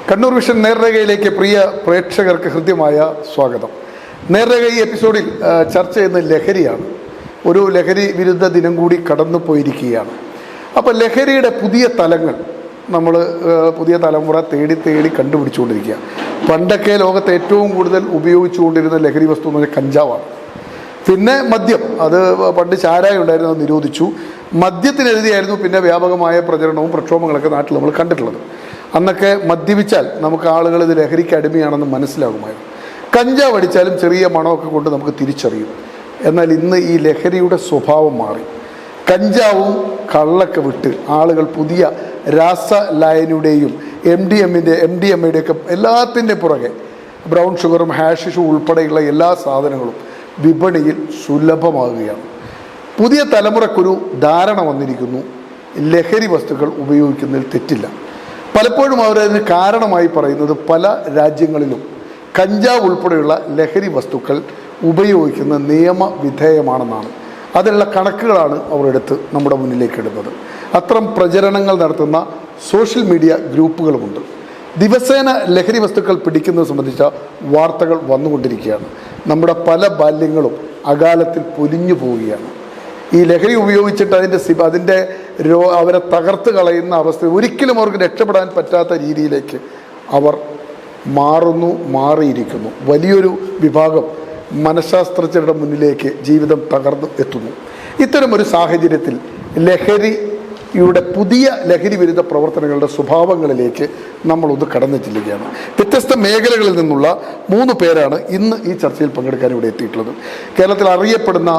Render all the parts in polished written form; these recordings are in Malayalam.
കണ്ണൂർ വിഷൻ നേർരേഖയിലേക്ക് പ്രിയ പ്രേക്ഷകർക്ക് ഹൃദ്യമായ സ്വാഗതം. നേർരേഖ ഈ എപ്പിസോഡിൽ ചർച്ച ചെയ്യുന്ന ലഹരിയാണ്. ഒരു ലഹരി വിരുദ്ധ ദിനം കൂടി കടന്നു പോയിരിക്കുകയാണ്. അപ്പോൾ ലഹരിയുടെ പുതിയ തലങ്ങൾ നമ്മൾ പുതിയ തലമുറ തേടി കണ്ടുപിടിച്ചുകൊണ്ടിരിക്കുക. പണ്ടൊക്കെ ലോകത്ത് ഏറ്റവും കൂടുതൽ ഉപയോഗിച്ചുകൊണ്ടിരുന്ന ലഹരി വസ്തു എന്ന് പറഞ്ഞാൽ കഞ്ചാവാണ്. പിന്നെ മദ്യം, അത് പണ്ട് ചാരായം ഉണ്ടായിരുന്നു, അത് നിരോധിച്ചു. മദ്യത്തിനെതിരെയായിരുന്നു പിന്നെ വ്യാപകമായ പ്രചരണവും പ്രക്ഷോഭങ്ങളൊക്കെ നാട്ടിൽ നമ്മൾ കണ്ടിട്ടുള്ളത്. അന്നൊക്കെ മദ്യപിച്ചാൽ നമുക്ക് ആളുകൾ ഇത് ലഹരിക്ക് അടിമയാണെന്ന് മനസ്സിലാകുമായിരുന്നു. കഞ്ചാവ് അടിച്ചാലും ചെറിയ മണമൊക്കെ കൊണ്ട് നമുക്ക് തിരിച്ചറിയും. എന്നാൽ ഇന്ന് ഈ ലഹരിയുടെ സ്വഭാവം മാറി. കഞ്ചാവും കള്ളൊക്കെ വിട്ട് ആളുകൾ പുതിയ രാസലായനിയുടെയും എം ഡി എമ്മയുടെയൊക്കെ എല്ലാത്തിൻ്റെ പുറകെ ബ്രൗൺ ഷുഗറും ഹാഷിഷും ഉൾപ്പെടെയുള്ള എല്ലാ സാധനങ്ങളും വിപണിയിൽ സുലഭമാകുകയാണ്. പുതിയ തലമുറക്കൊരു ധാരണ വന്നിരിക്കുന്നു, ലഹരി വസ്തുക്കൾ ഉപയോഗിക്കുന്നതിൽ തെറ്റില്ല. പലപ്പോഴും അവരതിന് കാരണമായി പറയുന്നത് പല രാജ്യങ്ങളിലും കഞ്ചാവ് ഉൾപ്പെടെയുള്ള ലഹരി വസ്തുക്കൾ ഉപയോഗിക്കുന്ന നിയമവിധേയമാണെന്നാണ്. അതിനുള്ള കണക്കുകളാണ് അവർ എടുത്ത് നമ്മുടെ മുന്നിലേക്ക് ഇടുന്നത്. അത്തരം പ്രചരണങ്ങൾ നടത്തുന്ന സോഷ്യൽ മീഡിയ ഗ്രൂപ്പുകളുമുണ്ട്. ദിവസേന ലഹരി വസ്തുക്കൾ പിടിക്കുന്നത് സംബന്ധിച്ച വാർത്തകൾ വന്നുകൊണ്ടിരിക്കുകയാണ്. നമ്മുടെ പല ബാല്യങ്ങളും അകാലത്തിൽ പൊലിഞ്ഞു പോവുകയാണ്. ഈ ലഹരി ഉപയോഗിച്ചിട്ട് അതിൻ്റെ അവരെ തകർത്ത് കളയുന്ന അവസ്ഥ ഒരിക്കലും അവർക്ക് രക്ഷപ്പെടാൻ പറ്റാത്ത രീതിയിലേക്ക് അവർ മാറിയിരിക്കുന്നു. വലിയൊരു വിഭാഗം മനഃശാസ്ത്രജ്ഞരുടെ മുന്നിലേക്ക് ജീവിതം തകർന്നു എത്തുന്നു. ഇത്തരമൊരു സാഹചര്യത്തിൽ ലഹരിയുടെ പുതിയ ലഹരി വിരുദ്ധ പ്രവർത്തനങ്ങളുടെ സ്വഭാവങ്ങളിലേക്ക് നമ്മളൊന്ന് കടന്നു ചെല്ലുകയാണ്. വ്യത്യസ്ത മേഖലകളിൽ നിന്നുള്ള 3 പേരാണ് ഇന്ന് ഈ ചർച്ചയിൽ പങ്കെടുക്കാൻ ഇവിടെ എത്തിയിട്ടുള്ളത്. കേരളത്തിൽ അറിയപ്പെടുന്ന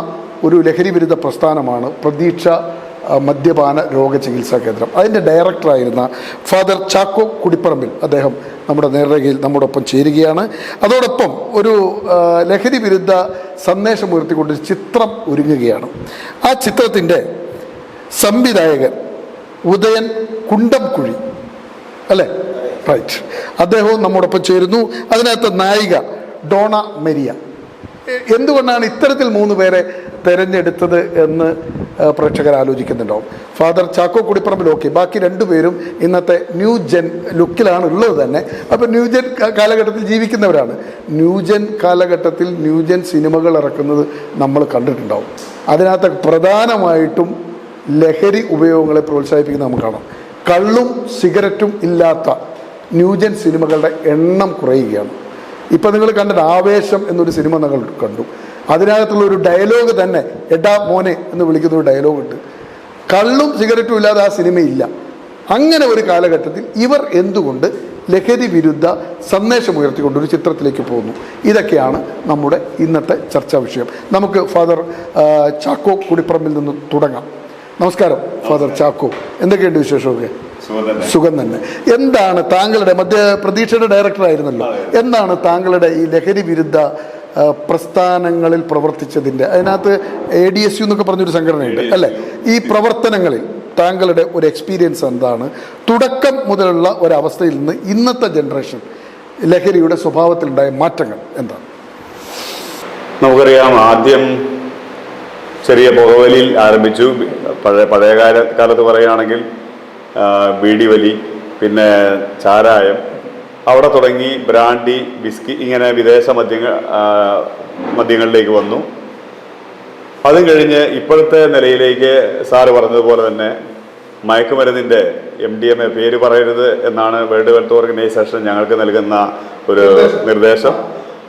ഒരു ലഹരി വിരുദ്ധ പ്രസ്ഥാനമാണ് പ്രതീക്ഷ മദ്യപാന രോഗ ചികിത്സാ കേന്ദ്രം. അതിൻ്റെ ഡയറക്ടറായിരുന്ന ഫാദർ ചാക്കോ കുടിപ്പറമ്പിൽ അദ്ദേഹം നമ്മുടെ നേർരേഖയിൽ നമ്മോടൊപ്പം ചേരുകയാണ്. അതോടൊപ്പം ഒരു ലഹരി വിരുദ്ധ സന്ദേശം ഉയർത്തിക്കൊണ്ട് ചിത്രം ഒരുങ്ങുകയാണ്. ആ ചിത്രത്തിൻ്റെ സംവിധായകൻ ഉദയൻ കുണ്ടംകുഴി അല്ലേ, റൈറ്റ്, അദ്ദേഹവും നമ്മോടൊപ്പം ചേരുന്നു. അതിനകത്ത് നായിക ഡോണ മരിയ. എന്തുകൊണ്ടാണ് ഇത്തരത്തിൽ 3 പേരെ തിരഞ്ഞെടുത്തത് എന്ന് പ്രേക്ഷകർ ആലോചിക്കുന്നുണ്ടാവും. ഫാദർ ചാക്കോ കുടിപ്പറമ്പിൽ ഓക്കെ, ബാക്കി 2 പേരും ഇന്നത്തെ ന്യൂ ജെൻ ലുക്കിലാണ് ഉള്ളത് തന്നെ. അപ്പോൾ ന്യൂ ജെൻ കാലഘട്ടത്തിൽ ജീവിക്കുന്നവരാണ്. ന്യൂ ജെൻ കാലഘട്ടത്തിൽ ന്യൂ ജെൻ സിനിമകൾ ഇറക്കുന്നത് നമ്മൾ കണ്ടിട്ടുണ്ടാവും. അതിനകത്ത് പ്രധാനമായിട്ടും ലഹരി ഉപയോഗങ്ങളെ പ്രോത്സാഹിപ്പിക്കുന്നത് നമുക്ക് കാണാം. കള്ളും സിഗരറ്റും ഇല്ലാത്ത ന്യൂജൻ സിനിമകളുടെ എണ്ണം കുറയുകയാണ്. ഇപ്പം നിങ്ങൾ കണ്ടിട്ട് ആവേശം എന്നൊരു സിനിമ നിങ്ങൾ കണ്ടു. അതിനകത്തുള്ള ഒരു ഡയലോഗ് തന്നെ എടാ മോനെ എന്ന് വിളിക്കുന്ന ഒരു ഡയലോഗ് ഉണ്ട്. കള്ളും സിഗരറ്റും ഇല്ലാതെ ആ സിനിമയില്ല. അങ്ങനെ ഒരു കാലഘട്ടത്തിൽ ഇവർ എന്തുകൊണ്ട് ലഹരി വിരുദ്ധ സന്ദേശം ഉയർത്തിക്കൊണ്ടൊരു ചിത്രത്തിലേക്ക് പോകുന്നു? ഇതൊക്കെയാണ് നമ്മുടെ ഇന്നത്തെ ചർച്ചാ വിഷയം. നമുക്ക് ഫാദർ ചാക്കോ കുടിപ്പറമ്പിൽ നിന്ന് തുടങ്ങാം. നമസ്കാരം ഫാദർ ചാക്കോ, എന്തൊക്കെയുണ്ട് വിശേഷമൊക്കെ? സുഖം തന്നെ. എന്താണ് താങ്കളുടെ പ്രതീക്ഷയുടെ ഡയറക്ടറായിരുന്നല്ലോ, എന്താണ് താങ്കളുടെ ഈ ലഹരി വിരുദ്ധ പ്രസ്ഥാനങ്ങളിൽ പ്രവർത്തിച്ചതിൻ്റെ, അതിനകത്ത് ADSU എന്നൊക്കെ പറഞ്ഞൊരു സംഘടനയുണ്ട് അല്ലേ, ഈ പ്രവർത്തനങ്ങളിൽ താങ്കളുടെ ഒരു എക്സ്പീരിയൻസ് എന്താണ്? തുടക്കം മുതലുള്ള ഒരവസ്ഥയിൽ നിന്ന് ഇന്നത്തെ ജനറേഷൻ ലഹരിയുടെ സ്വഭാവത്തിലുണ്ടായ മാറ്റങ്ങൾ എന്താണ്? നമുക്കറിയാം, ആദ്യം ചെറിയ പുകവലിയിൽ ആരംഭിച്ചു. പഴയ കാലത്ത് പറയുകയാണെങ്കിൽ ബീഡി വലി, പിന്നെ ചാരായം, അവിടെ തുടങ്ങി ബ്രാൻഡി, വിസ്കി, ഇങ്ങനെ വിദേശ മദ്യങ്ങളിലേക്ക് വന്നു. അതും കഴിഞ്ഞ് ഇപ്പോഴത്തെ നിലയിലേക്ക് സാറ് പറഞ്ഞതുപോലെ തന്നെ മയക്കുമരുന്നിൻ്റെ MDMA പേര് പറയരുത് എന്നാണ് വേൾഡ് ഹെൽത്ത് ഓർഗനൈസേഷൻ ഞങ്ങൾക്ക് നൽകുന്ന ഒരു നിർദ്ദേശം.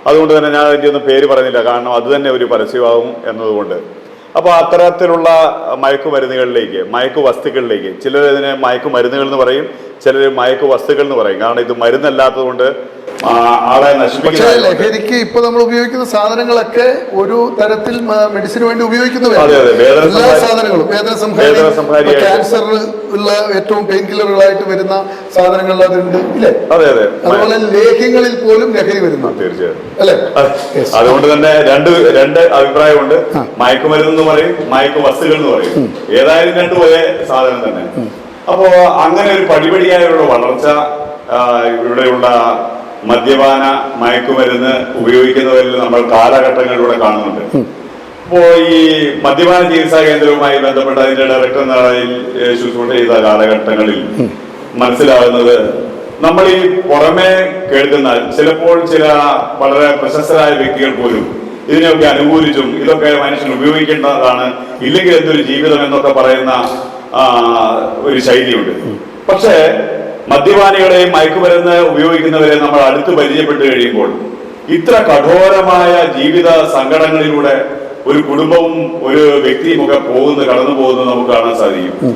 അതുകൊണ്ട് തന്നെ ഞാൻ അതിൻ്റെ ഒന്നും പേര് പറയുന്നില്ല, കാരണം അത് തന്നെ ഒരു പരസ്യമാകും എന്നതുകൊണ്ട്. അപ്പോൾ അത്തരത്തിലുള്ള മയക്കുമരുന്നുകളിലേക്ക്, മയക്കുവസ്തുക്കളിലേക്ക്, ചിലർ ഇതിനെ മയക്കുമരുന്നുകൾ എന്ന് പറയും, ചിലർ മയക്കുവസ്തുക്കൾ എന്ന് പറയും. കാരണം ഇത് മരുന്നല്ലാത്തത് കൊണ്ട് ആളെ നശിപ്പിക്കുന്ന. ലഹരിക്ക് ഇപ്പൊ നമ്മൾ ഉപയോഗിക്കുന്ന സാധനങ്ങളൊക്കെ ഒരു തരത്തിൽ മെഡിസിന് വേണ്ടി ഉപയോഗിക്കുന്ന എല്ലാ സാധനങ്ങളും വേദനസംഹാരി, ക്യാൻസർ ഉള്ള ഏറ്റവും പെയിൻ കില്ലറുകളായിട്ട് വരുന്ന സാധനങ്ങൾ അതുണ്ട് ഇല്ലേ? അതെ അതെ. അതുപോലെ ലേഹ്യങ്ങളിൽ പോലും ലഹരി വരുന്നു. തീർച്ചയായും അല്ലെ? അതുകൊണ്ട് തന്നെ രണ്ട് അഭിപ്രായമുണ്ട്. മയക്കുമരുന്ന് എന്ന് പറയും, മയക്കുവസ്തുക്കൾ എന്ന് പറയും. ഏതായാലും 2 ഒരേ സാധനം തന്നെ. അപ്പോ അങ്ങനെ ഒരു പടിപടിയായുള്ള വളർച്ച ഇവിടെയുള്ള മദ്യപാന മയക്കുമരുന്ന് ഉപയോഗിക്കുന്നവരിൽ നമ്മൾ കാലഘട്ടങ്ങളിലൂടെ കാണുന്നുണ്ട്. അപ്പോൾ ഈ മദ്യപാന ചികിത്സാ കേന്ദ്രവുമായി ബന്ധപ്പെട്ട അതിന്റെ ഡയറക്ടർ എന്ന ശുശ്രൂഷ ചെയ്ത കാലഘട്ടങ്ങളിൽ മനസ്സിലാകുന്നത് നമ്മൾ ഈ പുറമെ കേൾക്കുന്ന ചിലപ്പോൾ ചില വളരെ പ്രശസ്തരായ വ്യക്തികൾ പോലും ഇതിനെയൊക്കെ അനുകൂലിച്ചും ഇതൊക്കെ മനുഷ്യൻ ഉപയോഗിക്കേണ്ടതാണ്, ഇല്ലെങ്കിൽ എന്തൊരു ജീവിതം എന്നൊക്കെ പറയുന്ന ഒരു ശൈലിയുണ്ട്. പക്ഷേ മദ്യപാനികളെയും മയക്കുമരുന്ന് ഉപയോഗിക്കുന്നവരെ നമ്മൾ അടുത്ത് പരിചയപ്പെട്ട് കഴിയുമ്പോൾ ഇത്ര കഠോരമായ ജീവിത സങ്കടങ്ങളിലൂടെ ഒരു കുടുംബവും ഒരു വ്യക്തിയും ഒക്കെ കടന്നു പോകുന്നത് നമുക്ക് കാണാൻ സാധിക്കും.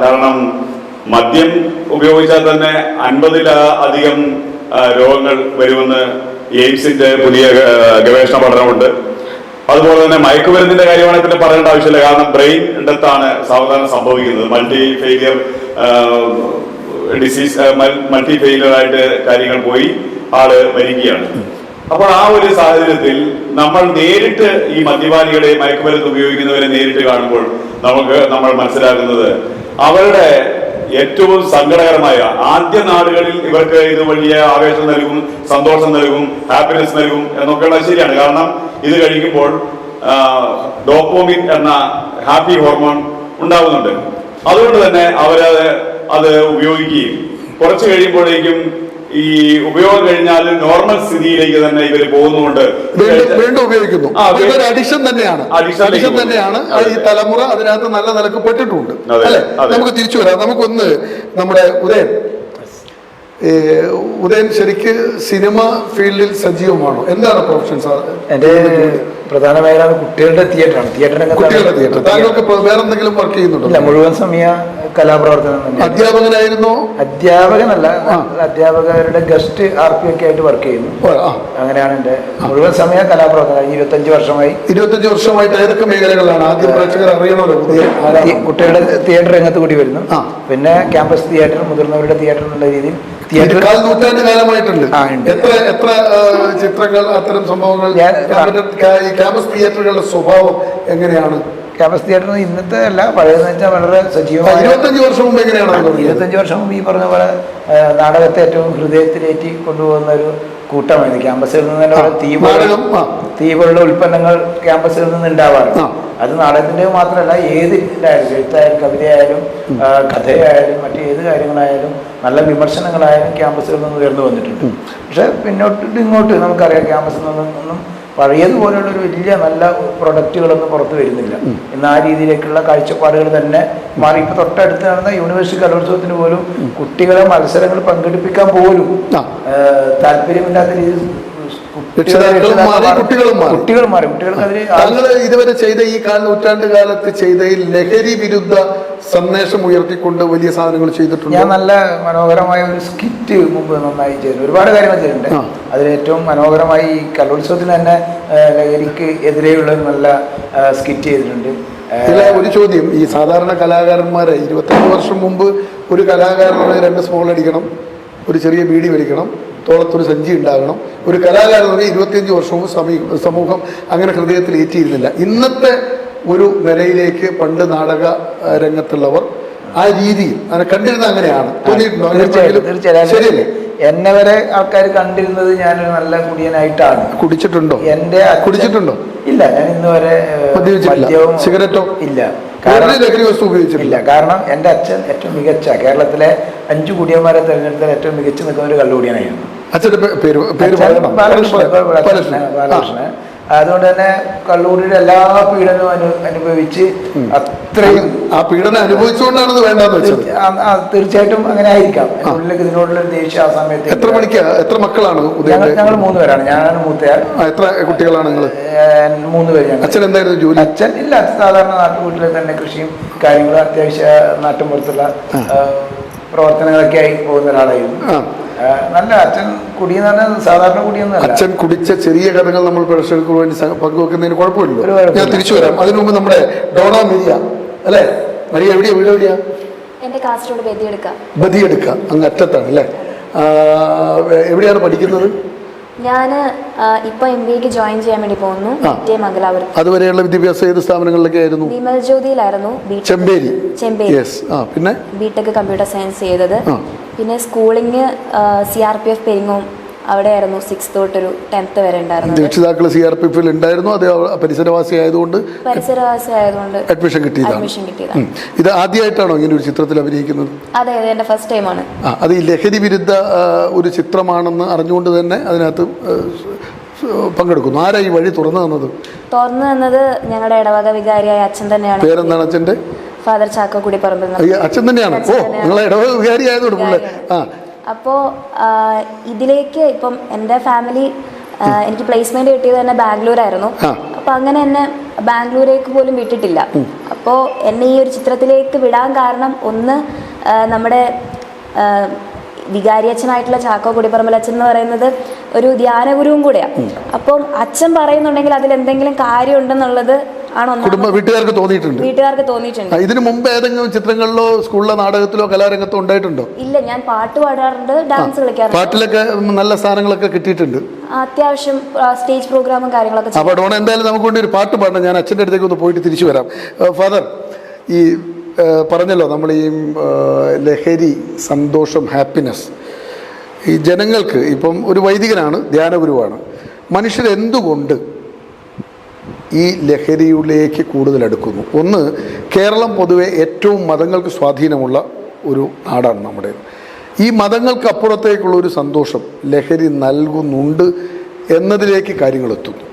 കാരണം മദ്യം ഉപയോഗിച്ചാൽ തന്നെ 50-ലധികം രോഗങ്ങൾ വരുമെന്ന് എയിംസിന്റെ പുതിയ ഗവേഷണ പഠനമുണ്ട്. അതുപോലെ തന്നെ മയക്കുമരുന്നിന്റെ കാര്യമാണെങ്കിൽ പിന്നെ പറയേണ്ട ആവശ്യമില്ല. കാരണം ബ്രെയിൻ ഡെത്താണ് സാധാരണ സംഭവിക്കുന്നത്. മൾട്ടി ഫെയിലിയർ ആയിട്ട് കാര്യങ്ങൾ പോയി ആള് മരിക്കുകയാണ്. അപ്പോൾ ആ ഒരു സാഹചര്യത്തിൽ നമ്മൾ നേരിട്ട് ഈ മദ്യപാനികളെ മയക്കുമരുന്ന് ഉപയോഗിക്കുന്നവരെ നേരിട്ട് കാണുമ്പോൾ നമ്മൾ മനസ്സിലാക്കുന്നത് അവരുടെ ഏറ്റവും സങ്കടകരമായ ആദ്യ നാളുകളിൽ ഇവർക്ക് ഇത് വലിയ ആവേശം നൽകും, സന്തോഷം നൽകും, ഹാപ്പിനെസ് നൽകും എന്നൊക്കെയുള്ളത് ശരിയാണ്. കാരണം ഇത് കഴിക്കുമ്പോൾ ഡോപ്പോമിൻ എന്ന ഹാപ്പി ഹോർമോൺ ഉണ്ടാകുന്നുണ്ട്. അതുകൊണ്ട് തന്നെ അത് ഉപയോഗിക്കുകയും കുറച്ച് കഴിയുമ്പോഴേക്കും ഈ ഉപയോഗം കഴിഞ്ഞാൽ നോർമൽ സ്ഥിതിയിലേക്ക് തന്നെ ഇവർ പോകുന്നുണ്ട്, വീണ്ടും ഉപയോഗിക്കുന്നു. അഡിക്ഷൻ തന്നെയാണ്, അഡിക്ഷൻ തന്നെയാണ്. ഈ തലമുറ അതിനകത്ത് നല്ല നിലക്ക് പെട്ടിട്ടുണ്ട് അല്ലെ. നമുക്ക് തിരിച്ചു വരാം. നമുക്കൊന്ന് നമ്മുടെ ഉദയൻ ശരിക്ക് സിനിമ ഫീൽഡിൽ സജീവമാണോ? എന്താണ് പ്രൊഫഷൻ സാർ? എന്റെ പ്രധാന മേഖല കുട്ടികളുടെ തിയേറ്ററാണ്. കുട്ടികളുടെ തിയേറ്റർ. താങ്കൾക്ക് വേറെ എന്തെങ്കിലും വർക്ക് ചെയ്യുന്നുണ്ടോ? മുഴുവൻ സമയ കലാപ്രവർത്തനം തന്നെ. അധ്യാപകനായിരുന്നോ? അധ്യാപകനല്ല, അധ്യാപകരുടെ ഗസ്റ്റ് RP ഒക്കെ ആയിട്ട് വർക്ക് ചെയ്യുന്നു. അങ്ങനെയാണ് എന്റെ മുഴുവൻ സമയ കലാപ്രവർത്തനം. 25 വർഷമായി. 25 വർഷമായിട്ട് ഏതൊക്കെ മേഖലകളാണ് ആദ്യം പ്രേക്ഷകർ അറിയണമല്ലോ? കുട്ടികളുടെ തിയേറ്റർ രംഗത്ത് കൂടി വരുന്നു. പിന്നെ ക്യാമ്പസ് തിയേറ്റർ, മുതിർന്നവരുടെ തിയേറ്റർ എന്നുള്ള രീതിയിൽ നൂറ്റാണ്ട് കാലമായിട്ടുണ്ട്. എത്ര ചിത്രങ്ങൾ, അത്തരം സംഭവങ്ങൾ? ക്യാമ്പസ് തിയേറ്ററുകളുടെ സ്വഭാവം എങ്ങനെയാണ്? ക്യാമ്പസ് തിയേറ്റർ ഇന്നത്തെ അല്ല, പഴയതെന്ന് വെച്ചാൽ വളരെ സജീവമായി. 25 വർഷം മുമ്പ് എങ്ങനെയാണ്? 25 വർഷം മുമ്പ് ഈ പറഞ്ഞ പോലെ നാടകത്തെ ഏറ്റവും ഹൃദയത്തിലേറ്റി കൊണ്ടുപോകുന്ന ഒരു കൂട്ടമായിരുന്നു. ക്യാമ്പസിൽ നിന്ന് തന്നെ തീപോലുള്ള ഉൽപ്പന്നങ്ങൾ ക്യാമ്പസിൽ നിന്ന് ഉണ്ടാവാറുണ്ട്. അത് നാടകത്തിന്റെ മാത്രമല്ല, ഏത് ഇതായാലും, എഴുത്തായാലും കവിതയായാലും കഥയായാലും മറ്റു ഏത് കാര്യങ്ങളായാലും നല്ല വിമർശനങ്ങളായാലും ക്യാമ്പസുകളിൽ നിന്ന് ഉയർന്നു വന്നിട്ടുണ്ട്. പക്ഷെ ഇങ്ങോട്ട് നമുക്കറിയാം, ക്യാമ്പസിൽ നിന്നൊന്നും പഴയതുപോലെയുള്ള ഒരു വലിയ നല്ല പ്രൊഡക്റ്റുകളൊന്നും പുറത്തു വരുന്നില്ല. ഇന്ന് ആ രീതിയിലേക്കുള്ള കാഴ്ചപ്പാടുകൾ തന്നെ മാറി. ഇപ്പൊ തൊട്ടടുത്ത് നടന്ന യൂണിവേഴ്സിറ്റി കലോത്സവത്തിന് പോലും കുട്ടികളെ മത്സരങ്ങൾ പങ്കെടുപ്പിക്കാൻ പോലും താല്പര്യമില്ലാത്ത രീതിയിൽ കുട്ടികൾ മാറി. താങ്കൾ ഇതുവരെ ചെയ്ത ഈ നൂറ്റാണ്ട് കാലത്ത് ചെയ്ത ഈ ലഹരി വിരുദ്ധ സന്ദേശം ഉയർത്തിക്കൊണ്ട് വലിയ സാധനങ്ങൾ ചെയ്തിട്ടുണ്ട്. ഞാൻ നല്ല മനോഹരമായ ഒരു സ്കിറ്റ് മുമ്പ് നന്നായി ചെയ്തു. ഒരുപാട് കാര്യങ്ങൾ ചെയ്തിട്ടുണ്ട്. അതിലേറ്റവും മനോഹരമായി ഈ കലോത്സവത്തിന് തന്നെ ലഹരിക്ക് എതിരെയുള്ള ഒരു നല്ല സ്കിറ്റ് ചെയ്തിട്ടുണ്ട്. ഒരു ചോദ്യം, ഈ സാധാരണ കലാകാരന്മാരെ 25 വർഷം മുമ്പ് ഒരു കലാകാരന് 2 സ്മോൾ അടിക്കണം, ഒരു ചെറിയ ബീഡി വലിക്കണം, തോളത്തൊരു സഞ്ചി ഉണ്ടാകണം. ഒരു കലാകാരൻ 25 വർഷവും സമൂഹം അങ്ങനെ ഹൃദയത്തിൽ ഏറ്റിയിരുന്നില്ല. ഇന്നത്തെ ഒരു നിലയിലേക്ക് പണ്ട് നാടക രംഗത്തുള്ളവർ ആ രീതിയിൽ അങ്ങനെ കണ്ടിരുന്നത് അങ്ങനെയാണ്. തീർച്ചയായും എന്നെ വരെ ആൾക്കാർ കണ്ടിരുന്നത് ഞാനൊരു നല്ല കുടിയനായിട്ടാണ്. കുടിച്ചിട്ടുണ്ടോ? കുടിച്ചിട്ടുണ്ടോ? ഇല്ല, ഞാൻ ഇന്ന് വരെ മദ്യവും സിഗരറ്റോ ഇല്ല, ലഹരി വസ്തു ഉപയോഗിച്ചിട്ടില്ല. കാരണം എൻ്റെ അച്ഛൻ ഏറ്റവും മികച്ച, കേരളത്തിലെ 5 കുടിയന്മാരെ തെരഞ്ഞെടുത്താൽ ഏറ്റവും മികച്ചു നിൽക്കുന്ന ഒരു കള്ളുകുടിയനായിരുന്നു. അച്ഛൻ്റെ പേര് ബാലകൃഷ്ണൻ. അതുകൊണ്ട് തന്നെ കള്ളുകുടിയുടെ എല്ലാ പീഡനവും അനുഭവിച്ച് അത്രയും ആ പീഡനം അനുഭവിച്ചുകൊണ്ടാണ് വേണ്ടെന്ന് വെച്ചത്. തീർച്ചയായിട്ടും അങ്ങനെ ആയിരിക്കാം. ഉള്ളിലേക്ക് ഇതിനോടുള്ള ദേഷ്യം ആ സമയത്ത്. എത്ര മക്കളാണ്? ഞങ്ങൾ 3 പേരാണ്. ഞാനാണ് മൂത്തയാൾ. എത്ര കുട്ടികളാണ് നിങ്ങൾ? 3 പേര്. അച്ഛൻ എന്തായിരുന്നു ജോലി? അച്ഛൻ ഇല്ല, സാധാരണ നാട്ടുകൂട്ടിലെ തന്നെ കൃഷിയും കാര്യങ്ങളും അത്യാവശ്യ നാട്ടിൻപുറത്തുള്ള പ്രവർത്തനങ്ങളൊക്കെ ആയി പോകുന്ന ഒരാളായിരുന്നു. നല്ല അച്ഛൻ കുടിയെന്ന് പറഞ്ഞാൽ സാധാരണ കുടിയൊന്നും. അച്ഛൻ കുടിച്ച ചെറിയ കഥകൾ നമ്മൾ പ്രേക്ഷകർക്ക് വേണ്ടി പങ്കുവെക്കുന്നതിന് കുഴപ്പമില്ലല്ലോ. ഞാൻ തിരിച്ചു വരാം. അതിനു മുമ്പ് നമ്മുടെ ഡോണ മരിയ അല്ലേ? മരിയ എവിടെയാ? വീട് എവിടെയാ? ബദിയെടുക്ക, അങ്ങ് അറ്റത്താണ് അല്ലേ? എവിടെയാണ് പഠിക്കുന്നത്? ഞാൻ ഇപ്പൊ MBA ജോയിൻ ചെയ്യാൻ വേണ്ടി പോകുന്നു. മംഗലാപുരം. അതുവരെയുള്ള വിദ്യാഭ്യാസം ഏത് സ്ഥാപനങ്ങളിലൊക്കെ ആയിരുന്നു? വിമൽ ജ്യോതിയിലായിരുന്നു. ചെമ്പേരി. പിന്നെ ബിടെക് കമ്പ്യൂട്ടർ സയൻസ് ചെയ്തത്. പിന്നെ സ്കൂളിങ് CRPF പെരിങ്ങോം അവിടെയായിരുന്നു 6th തൊട്ടൊരു 10th വരെ ഉണ്ടായിരുന്നത്. രക്ഷിതാക്കൾ CRPF ഉണ്ടായിരുന്നു, അത് പരിസരവാസി ആയതുകൊണ്ട് അഡ്മിഷൻ കിട്ടിയതാണ്. ഇത് ആദ്യമായിട്ടാണോ ഇങ്ങനെ ഒരു ചിത്രത്തിൽ അഭിനയിക്കുന്നത്? അതെ, എന്റെ ഫസ്റ്റ് ടൈമാണ്. അത് ഈ ലഹരി വിരുദ്ധ ഒരു ചിത്രമാണെന്ന് അറിഞ്ഞുകൊണ്ട് തന്നെ അതിനകത്ത് പങ്കെടുക്കുന്നു. ആരാ ഈ വഴി തുറന്നു തന്നത്? ഞങ്ങളുടെ ഇടവക വികാരിയായ അച്ഛൻ തന്നെയാണ്. പേരെന്താണ് അച്ഛൻ്റെ? ഫാദർ ചാക്കോ കുടിപ്പറമ്പിൽ. അച്ഛൻ തന്നെയാണ്. ഓ, നിങ്ങളെ ഇടവക വികാരി ആയതുകൊണ്ട്. അപ്പോൾ ഇതിലേക്ക് ഇപ്പം എൻ്റെ ഫാമിലി എനിക്ക് പ്ലേസ്മെന്റ് കിട്ടിയത് തന്നെ ബാംഗ്ലൂരായിരുന്നു. അപ്പോൾ അങ്ങനെ എന്നെ ബാംഗ്ലൂരേക്ക് പോലും വിട്ടിട്ടില്ല. അപ്പോൾ എന്നെ ഈ ഒരു ചിത്രത്തിലേക്ക് വിടാൻ കാരണം ഒന്ന് നമ്മുടെ വികാരിയച്ഛനായിട്ടുള്ള ചാക്കോ കുടിപ്പറമ്പിൽ അച്ഛൻ എന്ന് പറയുന്നത് ഒരു ധ്യാനഗുരുവും കൂടെയാണ്. അപ്പം അച്ഛൻ പറയുന്നുണ്ടെങ്കിൽ അതിൽ എന്തെങ്കിലും കാര്യം ഉണ്ടെന്നുള്ളത് വീട്ടുകാർക്ക് തോന്നിയിട്ടുണ്ട്. ഇതിനു മുമ്പ് ഏതെങ്കിലും ചിത്രങ്ങളിലോ സ്കൂളിലോ നാടകത്തിലോ കലാരംഗത്തോ ഉണ്ടായിട്ടുണ്ടോ? ഇല്ല, ഞാൻ പാട്ട് പാടാറുണ്ട്, ഡാൻസ് കളിക്കാറുണ്ട്. പാട്ടിലൊക്കെ നല്ല സ്ഥാനങ്ങളൊക്കെ കിട്ടിയിട്ടുണ്ട്. അത്യാവശ്യം സ്റ്റേജ് പ്രോഗ്രാമും കാര്യങ്ങളൊക്കെ. അപ്പോൾ ഡോണ എന്തായാലും നമുക്ക് വേണ്ടി ഒരു പാട്ട് പാടണം. ഞാൻ അച്ഛൻ്റെ അടുത്തേക്ക് ഒന്ന് പോയിട്ട് തിരിച്ചു വരാം. ഫാദർ, ഈ പറഞ്ഞല്ലോ നമ്മൾ ഈ ലഹരി, സന്തോഷം, ഹാപ്പിനെസ് ഈ ജനങ്ങൾക്ക്, ഇപ്പം ഒരു വൈദികനാണ്, ധ്യാനഗുരുവാണ്, മനുഷ്യരെന്തുകൊണ്ട് ഈ ലഹരിയിലേക്ക് കൂടുതൽ അടുക്കുന്നു? ഒന്ന്, കേരളം പൊതുവെ ഏറ്റവും മതങ്ങൾക്ക് സ്വാധീനമുള്ള ഒരു നാടാണ് നമ്മുടെ. ഈ മതങ്ങൾക്ക് അപ്പുറത്തേക്കുള്ള ഒരു സന്തോഷം ലഹരി നൽകുന്നുണ്ട് എന്നതിലേക്ക് കാര്യങ്ങൾ എത്തുന്നു.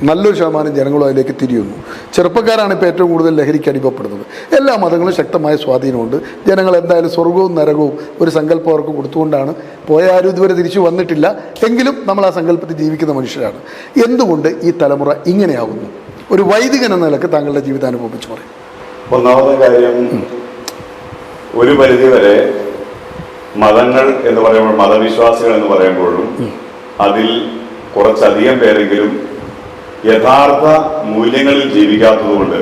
നല്ലൊരു ശതമാനം ജനങ്ങളും അതിലേക്ക് തിരിയുന്നു. ചെറുപ്പക്കാരാണ് ഇപ്പോൾ ഏറ്റവും കൂടുതൽ ലഹരിക്ക് അടിമപ്പെടുന്നത്. എല്ലാ മതങ്ങളും ശക്തമായ സ്വാധീനമുണ്ട്. ജനങ്ങൾ എന്തായാലും സ്വർഗവും നരകവും ഒരു സങ്കല്പം അവർക്ക് കൊടുത്തുകൊണ്ടാണ് പോയ. ആരും ഇതുവരെ തിരിച്ചു വന്നിട്ടില്ല. എങ്കിലും നമ്മൾ ആ സങ്കല്പത്തിൽ ജീവിക്കുന്ന മനുഷ്യരാണ്. എന്തുകൊണ്ട് ഈ തലമുറ ഇങ്ങനെയാകുന്നു? ഒരു വൈദികൻ എന്ന നിലക്ക് താങ്കളുടെ ജീവിതാനുഭവം വെച്ച് പറയും. ഒന്നാമത്തെ കാര്യം, ഒരു പരിധിവരെ മതങ്ങൾ എന്ന് പറയുമ്പോൾ, മതവിശ്വാസികൾ എന്ന് പറയുമ്പോഴും അതിൽ കുറച്ചധികം പേരെങ്കിലും യഥാർത്ഥ മൂല്യങ്ങളിൽ ജീവിക്കാത്തതുകൊണ്ട്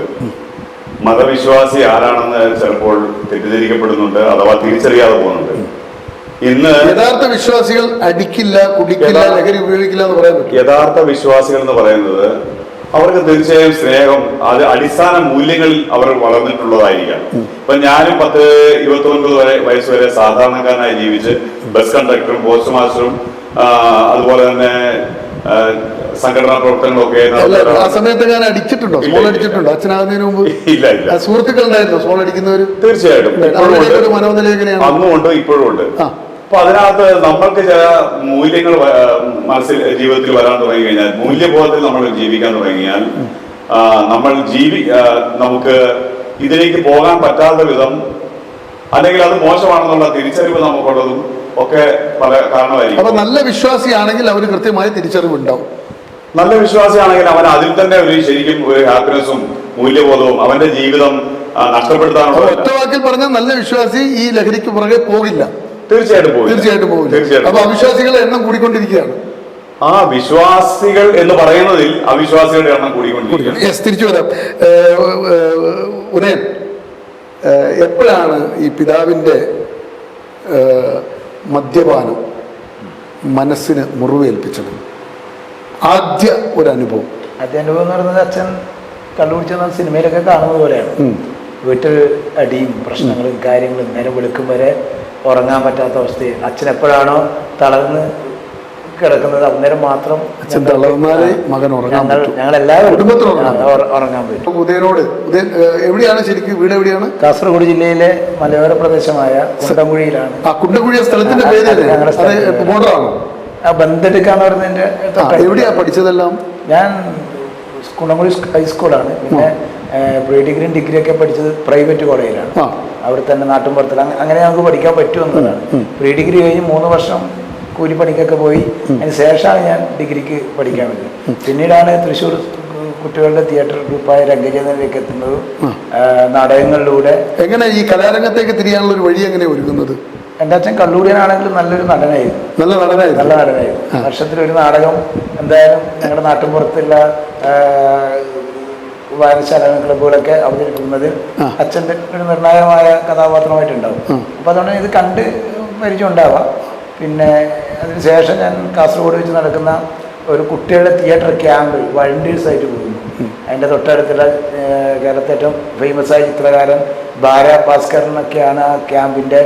മതവിശ്വാസി ആരാണെന്ന് ചിലപ്പോൾ തെറ്റിദ്ധരിക്കപ്പെടുന്നുണ്ട്, അഥവാ തിരിച്ചറിയാതെ പോകുന്നുണ്ട്. ഇന്ന് യഥാർത്ഥ വിശ്വാസികൾ അടിക്കില്ല, കുടിക്കില്ല, ലഹരി ഉപയോഗിക്കില്ല എന്ന് പറയാൻ പറ്റും. യഥാർത്ഥ വിശ്വാസികൾ എന്ന് പറയുന്നത് അവർക്ക് തീർച്ചയായും സ്നേഹം, അത് അടിസ്ഥാന മൂല്യങ്ങളിൽ അവർ വളർന്നിട്ടുള്ളതായിരിക്കാം. ഇപ്പൊ ഞാനും 10-29 വയസ്സ് വരെ സാധാരണക്കാരനായി ജീവിച്ച് ബസ് കണ്ടക്ടറും പോസ്റ്റ് മാസ്റ്ററും അതുപോലെ തന്നെ സംഘടനാ പ്രവർത്തനങ്ങളൊക്കെ. ആ സമയത്ത് ഞാൻ അടിച്ചിട്ടുണ്ടോ? സ്മോൾ അടിച്ചിട്ടുണ്ടോ? അച്ഛനാകുന്നതിന് മുമ്പ്? ഇല്ല. സുഹൃത്തുക്കൾ ഉണ്ടായിരുന്നോ സ്മോൾ അടിക്കുന്നവര്? തീർച്ചയായിട്ടും മനോനില എങ്ങനെയാണ്? അന്നും ഉണ്ട്, ഇപ്പോഴും ഉണ്ട്. അപ്പൊ അതിനകത്ത് നമ്മൾക്ക് ചില മൂല്യങ്ങൾ മനസ്സിൽ ജീവിതത്തിൽ വരാൻ തുടങ്ങി കഴിഞ്ഞാൽ, മൂല്യബോധത്തിൽ നമ്മൾ ജീവിക്കാൻ തുടങ്ങിയാൽ നമുക്ക് ഇതിലേക്ക് പോകാൻ പറ്റാത്ത വിധം, അല്ലെങ്കിൽ അത് മോശമാണെന്നുള്ള തിരിച്ചറിവ് നമുക്കുള്ളതും ഒക്കെ പല കാരണമായിരിക്കും. അപ്പൊ നല്ല വിശ്വാസിയാണെങ്കിൽ അവന് കൃത്യമായ തിരിച്ചറിവുണ്ടാവും. നല്ല വിശ്വാസിയാണെങ്കിൽ അവൻ അതിൽ തന്നെ ശരിക്കും ഒരു ഹാപ്പിനെസ്സും മൂല്യബോധവും അവന്റെ ജീവിതം നഷ്ടപ്പെടുത്താനുള്ള. ഒറ്റ വാക്കിൽ പറഞ്ഞാൽ നല്ല വിശ്വാസി ഈ ലഹരിക്ക് പുറകെ പോകില്ല. തീർച്ചയായിട്ടും പോകില്ല. അപ്പൊ അവിശ്വാസികളുടെ എണ്ണം കൂടിക്കൊണ്ടിരിക്കുകയാണ്. ആ വിശ്വാസികൾ എന്ന് പറയുന്നതിൽ അവിശ്വാസികളുടെ എണ്ണം കൂടിക്കൊണ്ടിരിക്കുകയാണ്. തിരിച്ചു വരാം. ഉദയൻ, എപ്പോഴാണ് ഈ പിതാവിന്റെ മദ്യപാനം മനസ്സിന് മുറിവേൽപ്പിച്ചത്? ആദ്യ ഒരു അനുഭവം. എന്ന് പറയുന്നത് അച്ഛൻ കണ്ടുപിടിച്ച സിനിമയിലൊക്കെ കാണുന്നത് പോലെയാണ്. വീട്ടിൽ അടിയും പ്രശ്നങ്ങളും കാര്യങ്ങളും നേരം വെളുക്കും വരെ ഉറങ്ങാൻ പറ്റാത്ത അവസ്ഥയിൽ അച്ഛൻ എപ്പോഴാണോ തളർന്ന് കിടക്കുന്നത് അന്നേരം മാത്രം അച്ഛൻ തളർന്നാലേ മകൻ ഉറങ്ങാൻ പറ്റും. ഞങ്ങളെല്ലാവരും ഉറങ്ങാൻ പറ്റും. ഉദയനോട്, എവിടെയാണ് ശരിക്കും വീട്? എവിടെയാണ്? കാസർഗോഡ് ജില്ലയിലെ മലയോര പ്രദേശമായ കുണ്ടംകുഴിയിലാണ്. കുണ്ടംകുഴി സ്ഥലത്തിന്റെ പേര് ബോർഡറാണോ? ബന്ധെടുക്കാന്ന് പറയുന്നതിന്റെ. എവിടെയാ പഠിച്ചതെല്ലാം? ഞാൻ കുണ്ടംകുഴി ഹൈസ്കൂളാണ്. പിന്നെ പ്രീ ഡിഗ്രിയും ഡിഗ്രിയൊക്കെ പഠിച്ചത് പ്രൈവറ്റ് കോളേജിലാണ്. അവിടെ തന്നെ നാട്ടുമ്പുറത്തിൽ. അങ്ങനെ നമുക്ക് പഠിക്കാൻ പറ്റുമെന്നതാണ്. പ്രീ ഡിഗ്രി കഴിഞ്ഞ് 3 വർഷം കൂലിപ്പണിക്കൊക്കെ പോയി. അതിന് ശേഷമാണ് ഞാൻ ഡിഗ്രിക്ക് പഠിക്കാൻ പറ്റുന്നത്. പിന്നീടാണ് തൃശ്ശൂർ കുട്ടികളുടെ തിയേറ്റർ ഗ്രൂപ്പായ രംഗചേതനിലേക്ക് എത്തുന്നത്. നാടകങ്ങളിലൂടെ. എങ്ങനെ ഈ കലാരംഗത്തേക്ക് തിരിയാനുള്ള ഒരു വഴി എങ്ങനെ ഒരുങ്ങുന്നത്? എൻ്റെ അച്ഛൻ കള്ളൂടിയനാണെങ്കിലും നല്ലൊരു നടനായിരുന്നു. നല്ല നടനായിരുന്നു. വർഷത്തിലൊരു നാടകം എന്തായാലും ഞങ്ങളുടെ നാട്ടിൻപുറത്തുള്ള വായനശാല ക്ലബ്ബുകളൊക്കെ അവതരിപ്പിക്കുന്നതിൽ അച്ഛൻ്റെ ഒരു നിർണായകമായ കഥാപാത്രമായിട്ടുണ്ടാവും. അപ്പോൾ അതുകൊണ്ട് ഇത് കണ്ട് പരിചയം ഉണ്ടാവാം. പിന്നെ അതിനുശേഷം ഞാൻ കാസർഗോഡ് വെച്ച് നടക്കുന്ന ഒരു കുട്ടികളുടെ തിയേറ്റർ ക്യാമ്പ് വണ്ടേഴ്സായിട്ട് പോകുന്നു. അതിൻ്റെ തൊട്ടടുത്തുള്ള കേരളത്തെ ഏറ്റവും ഫേമസായ ചിത്രകാരൻ ഭാര ഭാസ്കരനൊക്കെയാണ് ആ ക്യാമ്പിൻ്റെ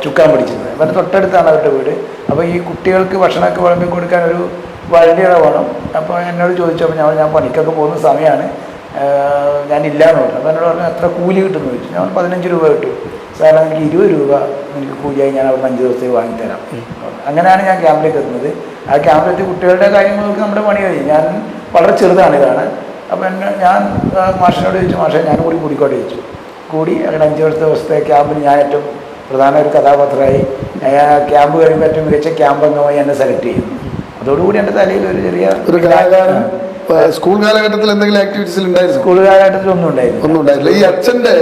ചുക്കാൻ പിടിച്ചത്. അവരുടെ തൊട്ടടുത്താണ് അവരുടെ വീട്. അപ്പോൾ ഈ കുട്ടികൾക്ക് ഭക്ഷണമൊക്കെ വിളമ്പി കൊടുക്കാൻ ഒരു വളണ്ടിയറെ വേണം. അപ്പോൾ എന്നോട് ചോദിച്ചപ്പോൾ ഞാൻ പണിക്കൊക്കെ പോകുന്ന സമയമാണ്, ഞാനില്ലയെന്ന് പറഞ്ഞു. അപ്പോൾ എന്നോട് പറഞ്ഞു എത്ര കൂലി കിട്ടുമെന്ന് ചോദിച്ചു. ഞാൻ 15 രൂപ കിട്ടും സാർ, എനിക്ക് 20 രൂപ എനിക്ക് കൂലിയായി ഞാൻ അവിടെ 5 ദിവസത്തേക്ക് വാങ്ങിത്തരാം. അങ്ങനെയാണ് ഞാൻ ക്യാമ്പിലേക്ക് എത്തുന്നത്. ആ ക്യാമ്പിലെത്തി കുട്ടികളുടെ കാര്യങ്ങൾക്ക് നമ്മുടെ പണി കഴിഞ്ഞു. ഞാൻ വളരെ ചെറുതാണ് ഇതാണ്. അപ്പോൾ ഞാൻ മാഷിനോട് ചോദിച്ചു, മാഷെ ഞാനും കൂടി കൂടിക്കോട്ടെ ചോദിച്ചു. കൂടി അങ്ങനെ 5 ദിവസത്തെ ക്യാമ്പിന് ഞാൻ ഏറ്റവും പ്രധാന ഒരു കഥാപാത്രമായി. ക്യാമ്പ് കഴിയുമ്പോൾ ഏറ്റവും മികച്ച ക്യാമ്പ് അംഗമായി എന്നെ സെലക്ട് ചെയ്യും. അതോടുകൂടി എൻ്റെ തലയിൽ ഒരു ചെറിയ ഒരു കലാകാരൻ. സ്കൂൾ കാലഘട്ടത്തിൽ എന്തെങ്കിലും ആക്ടിവിറ്റീസിൽ ഉണ്ടായിരുന്നു? സ്കൂൾ കാലഘട്ടത്തിൽ ഒന്നും ഉണ്ടായില്ല. ഈ അച്ഛൻ്റെ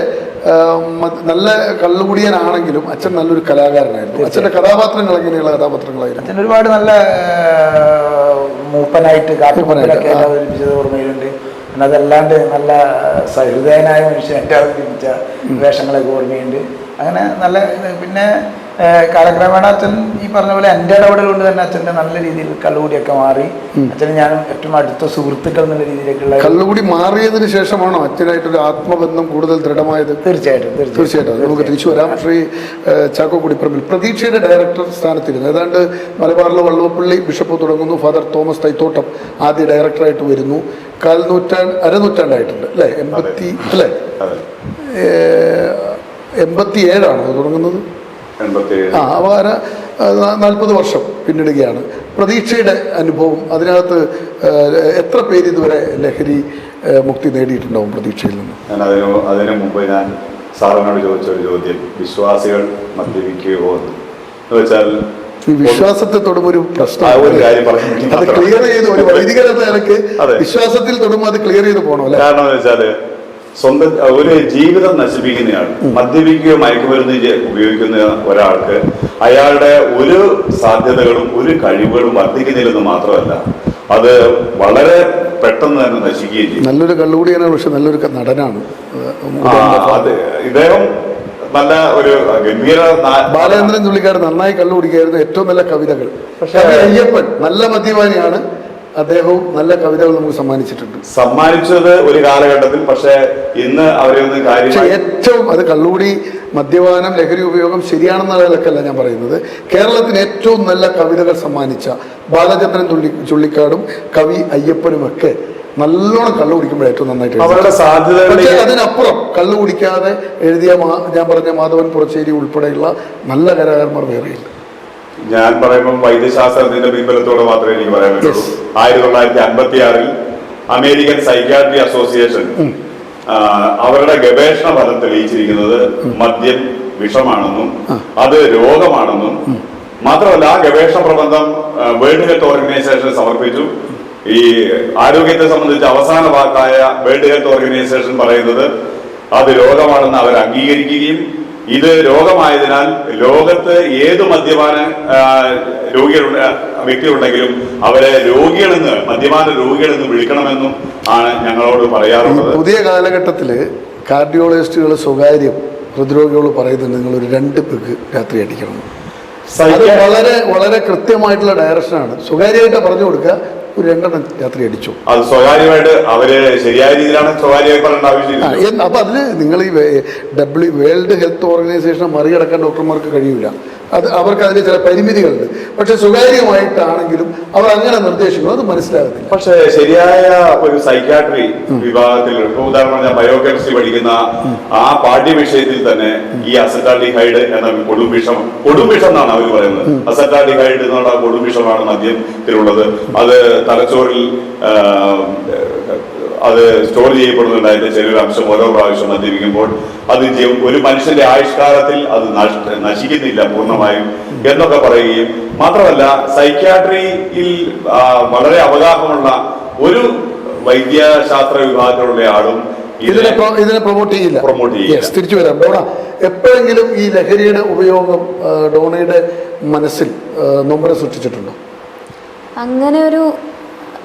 നല്ല കള്ളുകുടിയനാണെങ്കിലും അച്ഛൻ നല്ലൊരു കലാകാരനായിരുന്നു. അച്ഛൻ്റെ കഥാപാത്രങ്ങൾ എങ്ങനെയുള്ള കഥാപാത്രങ്ങളായിരുന്നു? അച്ഛൻ ഒരുപാട് നല്ല മൂപ്പനായിട്ട് കാട്ടുപൂപ്പനൊക്കെ അവതരിപ്പിച്ചത് ഓർമ്മയിലുണ്ട്. പിന്നെ അതല്ലാണ്ട് നല്ല സഹൃദയനായ മനുഷ്യനായിട്ട് അവതരിപ്പിച്ച വേഷങ്ങളൊക്കെ ഓർമ്മയുണ്ട്. അങ്ങനെ നല്ല പിന്നെ കാലക്രമേണ അച്ഛൻ ഈ പറഞ്ഞ പോലെ എൻ്റെ ഇടപെടൽ കൊണ്ട് തന്നെ അച്ഛൻ്റെ നല്ല രീതിയിൽ കള്ളുകൂടിയൊക്കെ മാറി. അച്ഛനും ഞാനും ഏറ്റവും അടുത്ത സുഹൃത്തുക്കൾ എന്നുള്ള രീതിയിലേക്കുള്ള കള്ളുകൂടി മാറിയതിനു ശേഷമാണോ അച്ഛനായിട്ടൊരു ആത്മബന്ധം കൂടുതൽ ദൃഢമായത്? തീർച്ചയായിട്ടും നമുക്ക് തിരിച്ചു വരാം. ശ്രീ ചാക്കോ കുടിപ്പറമ്പിൽ പ്രതീക്ഷയുടെ ഡയറക്ടർ സ്ഥാനത്തിരുന്നു. ഏതാണ്ട് മലബാറിലെ വള്ളുവപ്പള്ളി ബിഷപ്പ് തുടങ്ങുന്നു. ഫാദർ തോമസ് തൈത്തോട്ടം ആദ്യ ഡയറക്ടറായിട്ട് വരുന്നു. അരനൂറ്റാണ്ടായിട്ടുണ്ട് അല്ലേ? 87 തുടങ്ങുന്നത്. അപ്പോൾ 40 വർഷം പിന്നിടുകയാണ്. പ്രതീക്ഷയുടെ അനുഭവം, അതിനകത്ത് എത്ര പേര് ഇതുവരെ ലഹരി മുക്തി നേടിയിട്ടുണ്ടാവും പ്രതീക്ഷയിൽ നിന്ന്? അതിനു മുമ്പ് ഞാൻ സാറിനോട് ചോദിച്ചൊരു ചോദ്യം, വിശ്വാസികൾ മദ്യപിക്കുകയോ എന്ന് വെച്ചാൽ ഈ വിശ്വാസത്തെ തൊടുമ്പോൾ ഒരു പ്രശ്നം, അത് ക്ലിയർ ചെയ്ത് ഒരു വൈദികരെന്ന നിലക്ക് വിശ്വാസത്തിൽ തൊടുമ്പോൾ അത് ക്ലിയർ ചെയ്ത് പോകണം അല്ലേ? കാരണം എന്ന് വെച്ചാൽ സ്വന്തം ഒരു ജീവിതം നശിപ്പിക്കുന്നയാൾ, മദ്യപിക്കുകയോ മയക്കുമരുന്ന് ഉപയോഗിക്കുന്ന ഒരാൾക്ക് അയാളുടെ ഒരു സാധ്യതകളും ഒരു കഴിവുകളും വർദ്ധിക്കുന്നില്ലെന്ന് മാത്രമല്ല, അത് വളരെ പെട്ടെന്ന് തന്നെ നശിക്കുകയും ചെയ്യും. നല്ലൊരു കള്ളുകൂടിയാണ്, പക്ഷെ നല്ലൊരു നടനാണ് ഇദ്ദേഹം. നല്ല ഒരു ഗംഭീര ബാലേന്ദ്രൻ ചുള്ളിക്കാട് നന്നായി കള്ളു കുടിക്കായിരുന്നു. ഏറ്റവും നല്ല കവിതകൾ. പക്ഷെ അയ്യപ്പൻ നല്ല മദ്യപാനിയാണ്. അദ്ദേഹവും നല്ല കവിതകൾ നമുക്ക് സമ്മാനിച്ചത് ഒരു കാലഘട്ടത്തിൽ. പക്ഷെ ഇന്ന് അവരെയൊന്നും കാര്യം ഏറ്റവും അത് കള്ളുകൂടി, മദ്യപാനം, ലഹരി ഉപയോഗം ശരിയാണെന്ന നിലക്കല്ല ഞാൻ പറയുന്നത്. കേരളത്തിന് ഏറ്റവും നല്ല കവിതകൾ സമ്മാനിച്ച ബാലചന്ദ്രൻ ചുള്ളിക്കാടും കവി അയ്യപ്പനുമൊക്കെ നല്ലോണം കള്ളു കുടിക്കുമ്പോൾ ഏറ്റവും നന്നായിട്ട് അവരുടെ സാധ്യത. പക്ഷേ അതിനപ്പുറം കള്ളു കുടിക്കാതെ എഴുതിയ ഞാൻ പറഞ്ഞ മാധവൻ പുറച്ചേരി ഉൾപ്പെടെയുള്ള നല്ല കലാകാരന്മാർ വേറെയില്ല. ഞാൻ പറയുമ്പോൾ വൈദ്യശാസ്ത്രത്തിന്റെ പിൻബലത്തോടെ മാത്രമേ എനിക്ക് പറയാൻ പറ്റുള്ളൂ. 1956 അമേരിക്കൻ സൈക്യാട്രി അസോസിയേഷൻ അവരുടെ ഗവേഷണ ഫലം തെളിയിച്ചിരിക്കുന്നത് മദ്യം വിഷമാണെന്നും അത് രോഗമാണെന്നും മാത്രമല്ല, ആ ഗവേഷണ പ്രബന്ധം വേൾഡ് ഹെൽത്ത് ഓർഗനൈസേഷൻ സമർപ്പിച്ചു. ഈ ആരോഗ്യത്തെ സംബന്ധിച്ച് അവസാന വാക്കായ വേൾഡ് ഹെൽത്ത് ഓർഗനൈസേഷൻ പറയുന്നത് അത് രോഗമാണെന്ന് അവർ അംഗീകരിക്കുകയും ഇത് രോഗമായതിനാൽ ലോകത്ത് ഏത് മദ്യപാന വ്യക്തികളുണ്ടെങ്കിലും അവരെ മദ്യപാന രോഗികളെന്ന് വിളിക്കണമെന്നും ആണ് ഞങ്ങളോട് പറയാറുള്ളത്. പുതിയ കാലഘട്ടത്തിൽ കാർഡിയോളജിസ്റ്റുകൾ സ്വകാര്യം ഹൃദ്രോഗികൾ പറയുന്നുണ്ട്, നിങ്ങളൊരു 2 പെഗ് രാത്രി അടിക്കണം. അത് വളരെ വളരെ കൃത്യമായിട്ടുള്ള ഡയറക്ഷനാണ്. സ്വകാര്യമായിട്ട് പറഞ്ഞു കൊടുക്കുക, ഒരു 2 രാത്രി അടിച്ചു. അത് സ്വകാര്യമായിട്ട് അവര് ശരിയായ രീതിയിലാണ് സ്വകാര്യമായി പറയേണ്ട ആവശ്യമില്ല. അപ്പൊ അതിന് നിങ്ങൾ ഈ വേൾഡ് ഹെൽത്ത് ഓർഗനൈസേഷനെ മറികടക്കാൻ ഡോക്ടർമാർക്ക് കഴിയില്ല. അവർക്ക് അതിന് ചില പരിമിതികളുണ്ട്. പക്ഷെ സ്വകാര്യമായിട്ടാണെങ്കിലും അവർ അങ്ങനെ നിർദ്ദേശിക്കുന്നു, അത് മനസ്സിലാകുന്നില്ല. പക്ഷെ ശരിയായ ഒരു സൈക്യാട്രി വിഭാഗത്തിൽ, ഉദാഹരണം ഞാൻ ബയോകെമിസ്ട്രി പഠിക്കുന്ന ആ പാഠ്യവിഷയത്തിൽ തന്നെ ഈ അസറ്റാൽഡിഹൈഡ് എന്ന കൊടുംവിഷം എന്നാണ് അവർ പറയുന്നത്. അസറ്റാൽഡിഹൈഡ് എന്നുള്ള കൊടുംവിഷമാണ് മദ്യത്തിലുള്ളത്. അത് തലച്ചോറിൽ അത് സ്റ്റോർ ചെയ്യപ്പെടുന്നുണ്ട്. അതിന്റെ ചെറിയൊരംശം ഓരോ പ്രാവശ്യം മദ്യപിക്കുമ്പോൾ അത് ഒരു മനുഷ്യന്റെ ആയുഷ്കാലത്തിൽ അത് നശിക്കുന്നില്ല പൂർണ്ണമായും എന്നൊക്കെ പറയുകയും മാത്രമല്ല, സൈക്യാട്രിയിൽ വളരെ അവഗാഹമുള്ള ഒരു വൈദ്യശാസ്ത്ര വിഭാഗത്തിലുള്ള ആളും ഇതിനെ പ്രൊമോട്ട് ചെയ്യില്ല. തിരിച്ചു വരാം. ഡോണ, എപ്പോഴെങ്കിലും ഈ ലഹരിയുടെ ഉപയോഗം ഡോണയുടെ മനസ്സിൽ നൊമ്പരം സൃഷ്ടിച്ചിട്ടുണ്ടോ? അങ്ങനെ ഒരു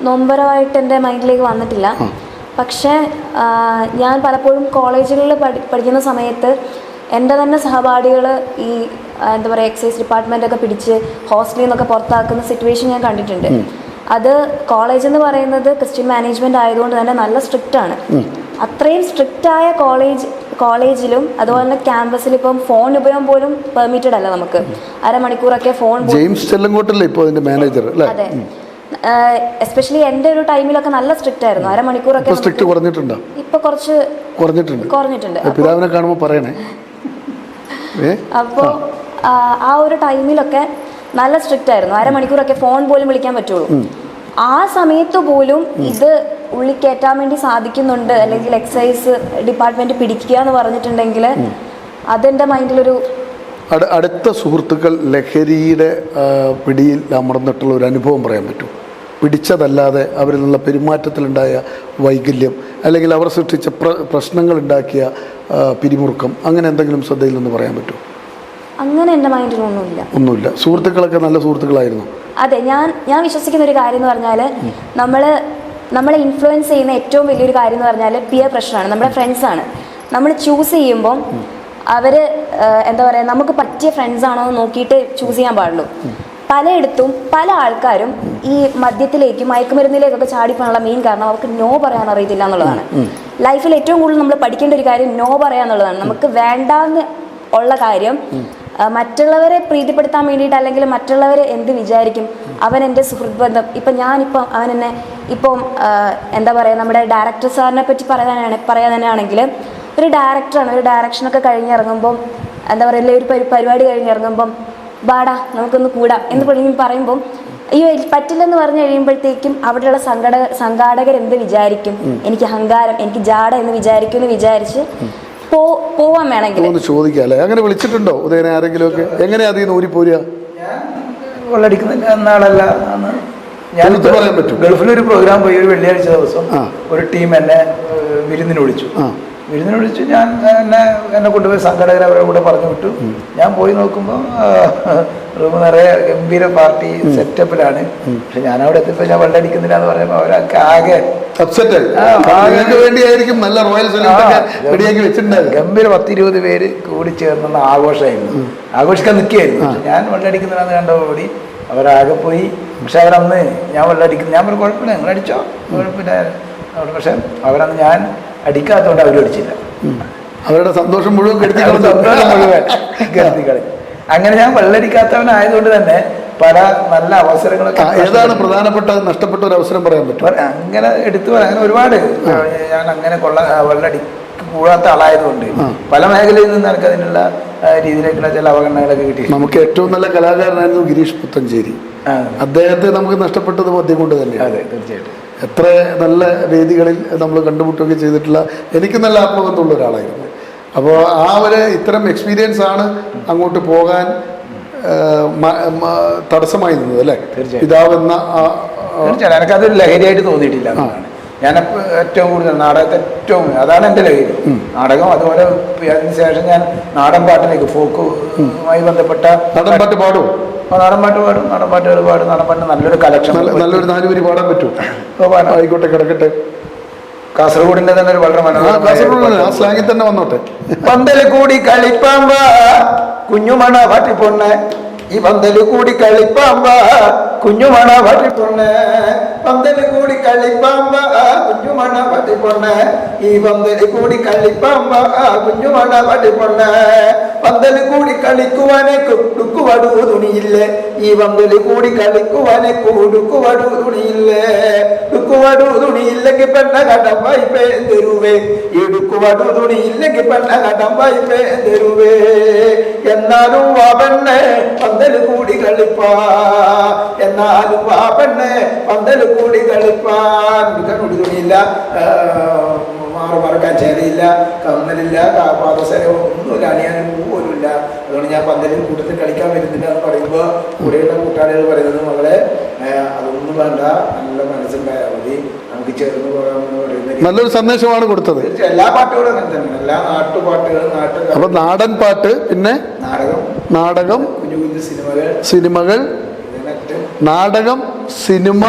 നൊമ്പരമായിട്ട് എൻ്റെ മൈൻഡിലേക്ക് വന്നിട്ടില്ല. പക്ഷേ ഞാൻ പലപ്പോഴും കോളേജുകളിൽ പഠിക്കുന്ന സമയത്ത് എൻ്റെ തന്നെ സഹപാഠികൾ ഈ എന്താ പറയുക എക്സൈസ് ഡിപ്പാർട്ട്മെൻറ്റൊക്കെ പിടിച്ച് ഹോസ്റ്റലിൽ നിന്നൊക്കെ പുറത്താക്കുന്ന സിറ്റുവേഷൻ ഞാൻ കണ്ടിട്ടുണ്ട്. അത് കോളേജ് എന്ന് പറയുന്നത് ക്രിസ്ത്യൻ മാനേജ്മെൻറ്റ് ആയതുകൊണ്ട് തന്നെ നല്ല സ്ട്രിക്റ്റ് ആണ്. അത്രയും സ്ട്രിക്റ്റായ കോളേജ് കോളേജിലും അതുപോലെ തന്നെ ക്യാമ്പസിൽ ഇപ്പം ഫോൺ ഉപയോഗം പോലും പെർമിറ്റഡ് അല്ല നമുക്ക്. അരമണിക്കൂറൊക്കെ ഫോൺ. ജെയിംസ് ചെല്ലങ്കോട്ടല്ലേ ഇപ്പോൾ അതിന്റെ മാനേജർ അല്ലേ? അതെ. എസ്പെഷ്യലി എൻ്റെ ഒരു ടൈമിലൊക്കെ നല്ല സ്ട്രിക്റ്റ് ആയിരുന്നു. അരമണിക്കൂറൊക്കെ സ്ട്രിക്റ്റ് കുറഞ്ഞിട്ടുണ്ടോ? ഇപ്പൊ കുറച്ച് കുറഞ്ഞിട്ടുണ്ട്. പിതാവിനെ കാണുമ്പോൾ പറയണേ. അപ്പോൾ ആ ഒരു ടൈമിലൊക്കെ നല്ല സ്ട്രിക്റ്റ് ആയിരുന്നു. അരമണിക്കൂറൊക്കെ ഫോൺ പോലും വിളിക്കാൻ പറ്റുള്ളൂ. ആ സമയത്ത് പോലും ഇത് ഉള്ളിൽ കയറ്റാൻ വേണ്ടി സാധിക്കുന്നുണ്ട്, അല്ലെങ്കിൽ എക്സൈസ് ഡിപ്പാർട്ട്മെന്റ് പിടിക്കുക എന്ന് പറഞ്ഞിട്ടുണ്ടെങ്കിൽ അതെൻ്റെ മൈൻഡിലൊരു. അടുത്ത സുഹൃത്തുക്കൾ ലഹരിയുടെ പിടിയിൽ അമർന്നിട്ടുള്ള ഒരു അനുഭവം പറയാൻ പറ്റും? പിടിച്ചതല്ലാതെ അവരിൽ നിന്നുള്ള പെരുമാറ്റത്തിലുണ്ടായ വൈകല്യം, അല്ലെങ്കിൽ അവർ സൃഷ്ടിച്ച പ്രശ്നങ്ങളുണ്ടാക്കിയ പിരിമുറുക്കം, അങ്ങനെ എന്തെങ്കിലും ശ്രദ്ധയിൽ നിന്ന് പറയാൻ പറ്റുമോ? അങ്ങനെ എൻ്റെ മൈൻഡിൽ ഒന്നുമില്ല. സുഹൃത്തുക്കളൊക്കെ നല്ല സുഹൃത്തുക്കളായിരുന്നു? അതെ. ഞാൻ വിശ്വസിക്കുന്ന ഒരു കാര്യം എന്ന് പറഞ്ഞാൽ നമ്മളെ ഇൻഫ്ലുവൻസ് ചെയ്യുന്ന ഏറ്റവും വലിയൊരു കാര്യം എന്ന് പറഞ്ഞാൽ പിയർ പ്രഷറാണ്. നമ്മുടെ ഫ്രണ്ട്സാണ്. നമ്മൾ ചൂസ് ചെയ്യുമ്പം അവർ എന്താ പറയുക, നമുക്ക് പറ്റിയ ഫ്രണ്ട്സ് ആണോ എന്ന് നോക്കിയിട്ട് ചൂസ് ചെയ്യാൻ പാടുള്ളൂ. പലയിടത്തും പല ആൾക്കാരും ഈ മദ്യത്തിലേക്കും മയക്കുമരുന്നിലേക്കൊക്കെ ചാടിപ്പോകാനുള്ള മെയിൻ കാരണം അവർക്ക് നോ പറയാൻ അറിയത്തില്ല എന്നുള്ളതാണ്. ലൈഫിൽ ഏറ്റവും കൂടുതൽ നമ്മൾ പഠിക്കേണ്ട ഒരു കാര്യം നോ പറയാന്നുള്ളതാണ്. നമുക്ക് വേണ്ടാന്ന് ഉള്ള കാര്യം മറ്റുള്ളവരെ പ്രീതിപ്പെടുത്താൻ വേണ്ടിയിട്ട്, അല്ലെങ്കിൽ മറ്റുള്ളവർ എന്ത് വിചാരിക്കും, അവൻ എൻ്റെ സുഹൃത്ത് ബന്ധം. ഞാനിപ്പം അവൻ എന്നെ ഇപ്പം എന്താ പറയുക, നമ്മുടെ ഡയറക്ടർ സാറിനെ പറ്റി പറയാൻ തന്നെയാണെങ്കിൽ, ഒരു ഡയറക്ടറാണ്. ഒരു ഡയറക്ഷനൊക്കെ കഴിഞ്ഞിറങ്ങുമ്പം എന്താ പറയുക, ഒരു പരിപാടി കഴിഞ്ഞിറങ്ങുമ്പം ബാടാ നമുക്കൊന്ന് കൂടാം എന്ന് പറയുമ്പം അയ്യോ പറ്റില്ലെന്ന് പറഞ്ഞു കഴിയുമ്പോഴത്തേക്കും അവിടെയുള്ള സംഘാടകർ എന്ത് വിചാരിക്കും, എനിക്ക് അഹങ്കാരം, എനിക്ക് ജാട എന്ന് വിചാരിച്ച് പോവാൻ വേണമെങ്കിൽ ചോദിക്കാല്ലേ. അങ്ങനെ വിളിച്ചിട്ടുണ്ടോ ഉദയനെ ആരെങ്കിലും ഒക്കെ? എങ്ങനെയാ അതിൽ നിന്ന് ഊരി പോരുക? വെള്ളടിക്കുന്ന ആളല്ല. ഞാൻ ഗൾഫിലൊരു പ്രോഗ്രാം പോയി. ഒരു വെള്ളിയാഴ്ച ദിവസം ഒരു ടീം എന്നെ വിരുന്നിന് വിളിച്ചു. ഞാൻ എന്നെ കൊണ്ടുപോയി സംഘടകർ അവരുടെ കൂടെ പറഞ്ഞു വിട്ടു. ഞാൻ പോയി നോക്കുമ്പോൾ റൂം നിറയെ ഗംഭീര പാർട്ടി സെറ്റപ്പിലാണ്. പക്ഷെ ഞാൻ അവിടെ എത്തിയപ്പോൾ ഞാൻ വെള്ളടിക്കുന്നില്ല എന്ന് പറയുമ്പോൾ അവരൊക്കെ ആകെ ഗംഭീര 10-20 പേര് കൂടി ചേർന്നുള്ള ആഘോഷമായിരുന്നു. ആഘോഷിക്കാൻ നിൽക്കുകയായിരുന്നു. ഞാൻ വെള്ളടിക്കുന്നില്ലെന്ന് കണ്ടോടി അവരാകെ പോയി. പക്ഷെ അവരന്ന് ഞാൻ വെള്ളടിക്കുന്നു, ഞാൻ പറഞ്ഞു കുഴപ്പമില്ല നിങ്ങൾ അടിച്ചോ, കുഴപ്പമില്ല. പക്ഷെ അവരന്ന് ഞാൻ അടിക്കാത്തതുകൊണ്ട് അവരും അടിച്ചില്ല. അവരുടെ സന്തോഷം മുഴുവൻ കെടുത്തി കളഞ്ഞു. അങ്ങനെ ഞാൻ വെള്ളടിക്കാത്തവനായതുകൊണ്ട് തന്നെ പല നല്ല അവസരങ്ങളൊക്കെ. ഏതാണ് പ്രധാനപ്പെട്ട നഷ്ടപ്പെട്ട ഒരു അവസരം പറയാൻ പറ്റും? അങ്ങനെ എടുത്തു പറയാൻ അങ്ങനെ ഒരുപാട്. ഞാൻ അങ്ങനെ വെള്ളടി കൂടാത്ത ആളായതുകൊണ്ട് പല മേഖലയിൽ നിന്ന് എനിക്ക് അതിനുള്ള രീതിയിലേക്കുള്ള ചില അവഗണനകളൊക്കെ കിട്ടി. നമുക്ക് ഏറ്റവും നല്ല കലാകാരനായിരുന്നു ഗിരീഷ് പുത്തഞ്ചേരി. അദ്ദേഹത്തെ നമുക്ക് നഷ്ടപ്പെട്ടത് മദ്യം കൊണ്ട് തന്നെ. അതെ, തീർച്ചയായിട്ടും. എത്ര നല്ല വേദികളിൽ നമ്മൾ കണ്ടുമുട്ടുകയൊക്കെ ചെയ്തിട്ടുള്ള, എനിക്ക് നല്ല ആത്മബന്ധമുള്ള ഒരാളായിരുന്നു. അപ്പോൾ ആ ഒരു ഇത്തരം എക്സ്പീരിയൻസ് ആണ് അങ്ങോട്ട് പോകാൻ തടസ്സമായി നിന്നത് അല്ലേ? പിതാവെന്ന തീർച്ചയായും എനിക്കതൊരു ലഹരിയായിട്ട് തോന്നിയിട്ടില്ല. ഞാൻ ഏറ്റവും കൂടുതൽ നാടകത്തെ അതാണ് എൻ്റെ ലഹരി, നാടകം. അതുപോലെ അതിനുശേഷം ഞാൻ നാടൻ പാട്ടിലേക്ക്, ഫോക്കുമായി ബന്ധപ്പെട്ട നാടൻ പാട്ട് പാടും. നാടൻ പാട്ടുകൾ പാടും. നാടൻ പാട്ട് നല്ലൊരു കളക്ഷൻ, നല്ലൊരു 4 വരി പാടാൻ പറ്റും. ആയിക്കോട്ടെ, കിടക്കട്ടെ. കാസർഗോഡിന്റെ തന്നെ ഒരു വളരെ മനോഹരമായ സ്ലാങ്ങിൽ തന്നെ വന്നോട്ടെ. പന്തല് കൂടി കളിപ്പാമ്പ കുഞ്ഞുമണ പാട്ടിപ്പൊണ്ണെ, ഈ പന്തല് കൂടി കളിപ്പാമ്പ കുഞ്ഞുമണ പാട്ടിപ്പൊണ്ണെ, പന്തല് കൂടി കളിപ്പാമ്പ കുഞ്ഞുമണ പാട്ടിപ്പൊണ്ണെ, ഈ പന്തല് കൂടി കളിപ്പാമ്പ കുഞ്ഞുമണ പാട്ടിപ്പൊണ്ണെ, പന്തല് കൂടി കളിക്കുവാനെ കുടുക്കുവടു തുണിയില്ലേ, ഈ പന്തല് കൂടി കളിക്കുവാനെ കുടുക്കുവടു തുണിയില്ലേ, ടുക്കുവടു തുണിയില്ലെങ്കിൽ പെണ്ണ കടം വായ്പേ തരുവേ, ഈ ടുക്കുവടു തുണിയില്ലെങ്കിൽ പെണ്ണ കടം വായ്പേ തരുവേ, എന്നാലും വാ പെണ്ണെ പന്തല് കൂടി കളിപ്പാ, എന്നാലും വാ പെണ്ണെ പന്തല് കൂടി കളിപ്പാൻ. ഉടുക്കാൻ തുണിയില്ല, മറക്കാൻ ചേരയില്ല, കമ്മലില്ല, പാദസരവും ഒന്നുമില്ല, അണിയാനും പോലുമില്ല. അതുകൊണ്ട് ഞാൻ പന്തലിൽ കൂട്ടത്തിൽ കളിക്കാൻ വരുന്നില്ല എന്ന് പറയുമ്പോൾ കൂടെയുള്ള കൂട്ടാളികൾ പറയുന്നത് മകളെ അതൊന്നും വേണ്ട, നല്ല മനസ്സുണ്ടായാൽ മതി, നമുക്ക് ചേർന്ന് പോകാമെന്ന് പറയുന്നത് നല്ലൊരു സന്ദേശമാണ് കൊടുത്തത്. എല്ലാ പാട്ടുകളും അങ്ങനെ തന്നെ, എല്ലാ നാട്ടുപാട്ടുകളും അപ്പൊ നാടൻ പാട്ട്, പിന്നെ നാടകം, കുഞ്ഞു കുഞ്ഞു സിനിമകൾ, നാടകം, സിനിമ,